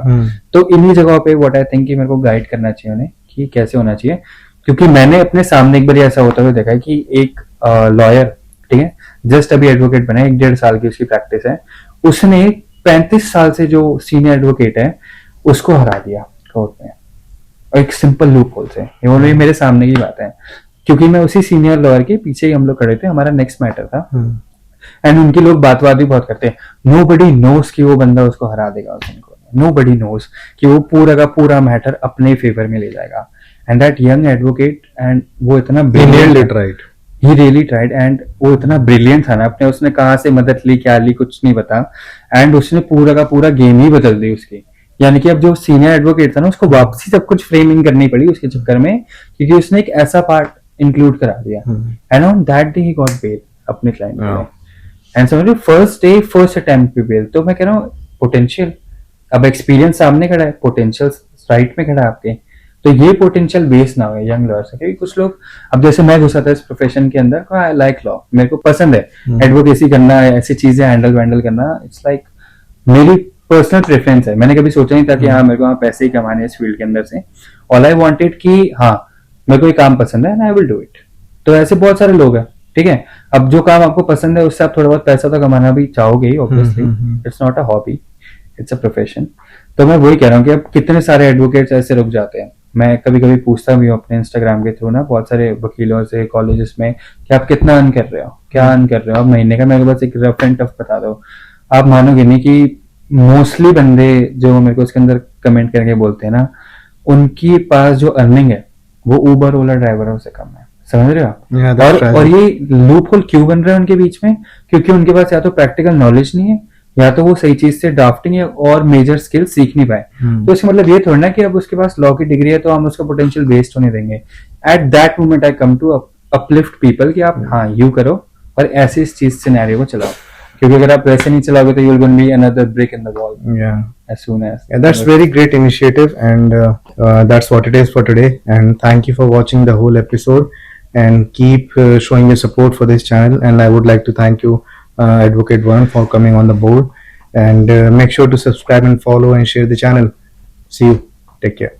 तो इन्हीं जगहों पे व्हाट आई थिंक कि मेरे को गाइड करना चाहिए उन्हें कि कैसे होना चाहिए। क्योंकि मैंने अपने सामने एक बार ऐसा होता हुआ देखा है कि एक लॉयर, ठीक है, जस्ट अभी एडवोकेट बना है, 1-1.5 साल की उसकी प्रैक्टिस है, उसने 35 साल से जो सीनियर एडवोकेट है उसको हरा दिया कोर्ट में, और एक सिंपल लूप होल से। ये मेरे सामने की बात है, क्योंकि मैं उसी सीनियर लॉयर के पीछे ही हम लोग खड़े थे, हमारा नेक्स्ट मैटर था। एंड उनके लोग बात भी बहुत करते हैं, नोबडी नोस कि वो बंदा उसको हरा देगा उस दिन को, नोबडी नोस कि वो पूरा का पूरा मैटर अपने फेवर में ले जाएगा। And that young advocate, and वो इतना ही रियली ट्राइड, एंड वो इतना ब्रिलियंट था ना, अपने उसने कहाँ से मदद ली क्या ली कुछ नहीं पता, एंड उसने पूरा का पूरा गेम ही बदल दी उसकी। यानी कि अब जो सीनियर एडवोकेट था ना, उसको वापसी सब कुछ फ्रेमिंग करनी पड़ी उसके चक्कर में, क्योंकि उसने एक ऐसा पार्ट इंक्लूड करा दिया। And on that day he got bail अपने क्लाइंट के। एंड समझ लो फर्स्ट डे फर्स्ट अटेम्प्ट पे बेल। तो मैं कह रहा हूँ पोटेंशियल, अब एक्सपीरियंस सामने खड़ा है, पोटेंशियल राइट में खड़ा है आपके, तो ये पोटेंशियल वेस्ट ना हो यंग लॉयर से। क्योंकि कुछ लोग, अब जैसे मैं घुसा था इस प्रोफेशन के अंदर, आई लाइक लॉ, मेरे को पसंद है एडवोकेसी करना, ऐसी चीजें हैंडल करना, इट्स लाइक मेरी पर्सनल प्रेफरेंस है। मैंने कभी सोचा नहीं था कि हाँ मेरे को पैसे ही कमाने हैं इस फील्ड के अंदर से। ऑल आई वांटेड कि हाँ मेरे को ये काम पसंद है and I will do it. तो ऐसे बहुत सारे लोग हैं, ठीक है। अब जो काम आपको पसंद है उससे आप थोड़ा बहुत पैसा तो कमाना भी चाहोगे ही, obviously it's not a hobby, it's a profession. तो मैं वही कह रहा हूँ कि अब कितने सारे एडवोकेट्स ऐसे रुक जाते हैं। मैं कभी कभी पूछता भी हूँ अपने इंस्टाग्राम के थ्रू ना बहुत सारे वकीलों से, कॉलेजेस में, कि आप कितना अर्न कर रहे हो, क्या अर्न कर रहे हो आप महीने का, मेरे को बस एक रफ एंड टफ बता दो। आप मानोगे नहीं कि मोस्टली बंदे जो मेरे को उसके अंदर कमेंट करके बोलते हैं ना, उनकी पास जो अर्निंग है वो उबर ओला ड्राइवरों से कम है। समझ रहे हो आप? और ये लूप होल क्यों बन रहा है उनके बीच में? क्योंकि उनके पास या तो प्रैक्टिकल नॉलेज नहीं है, या तो वो सही चीज से ड्राफ्टिंग है और मेजर स्किल सीख नहीं पाए। तो इसका मतलब ये थोड़ा ना कि अब उसके पास लॉ की डिग्री है तो हम उसका पोटेंशियल वेस्ट होने देंगे। At that moment I come to uplift people कि आप हाँ यू करो और ऐसे इस चीज सिनेरियो को चलाओ, क्योंकि अगर आप वैसे नहीं चलाओगे तो you will gonna be another brick in the wall as soon as. Yeah, that's very great initiative, and that's what it is for today. And thank you for watching the whole episode, and keep showing your support for this channel. And I would like to thank you, Advocate Varun, for coming on the board. And make sure to subscribe and follow and share the channel. See you. Take care.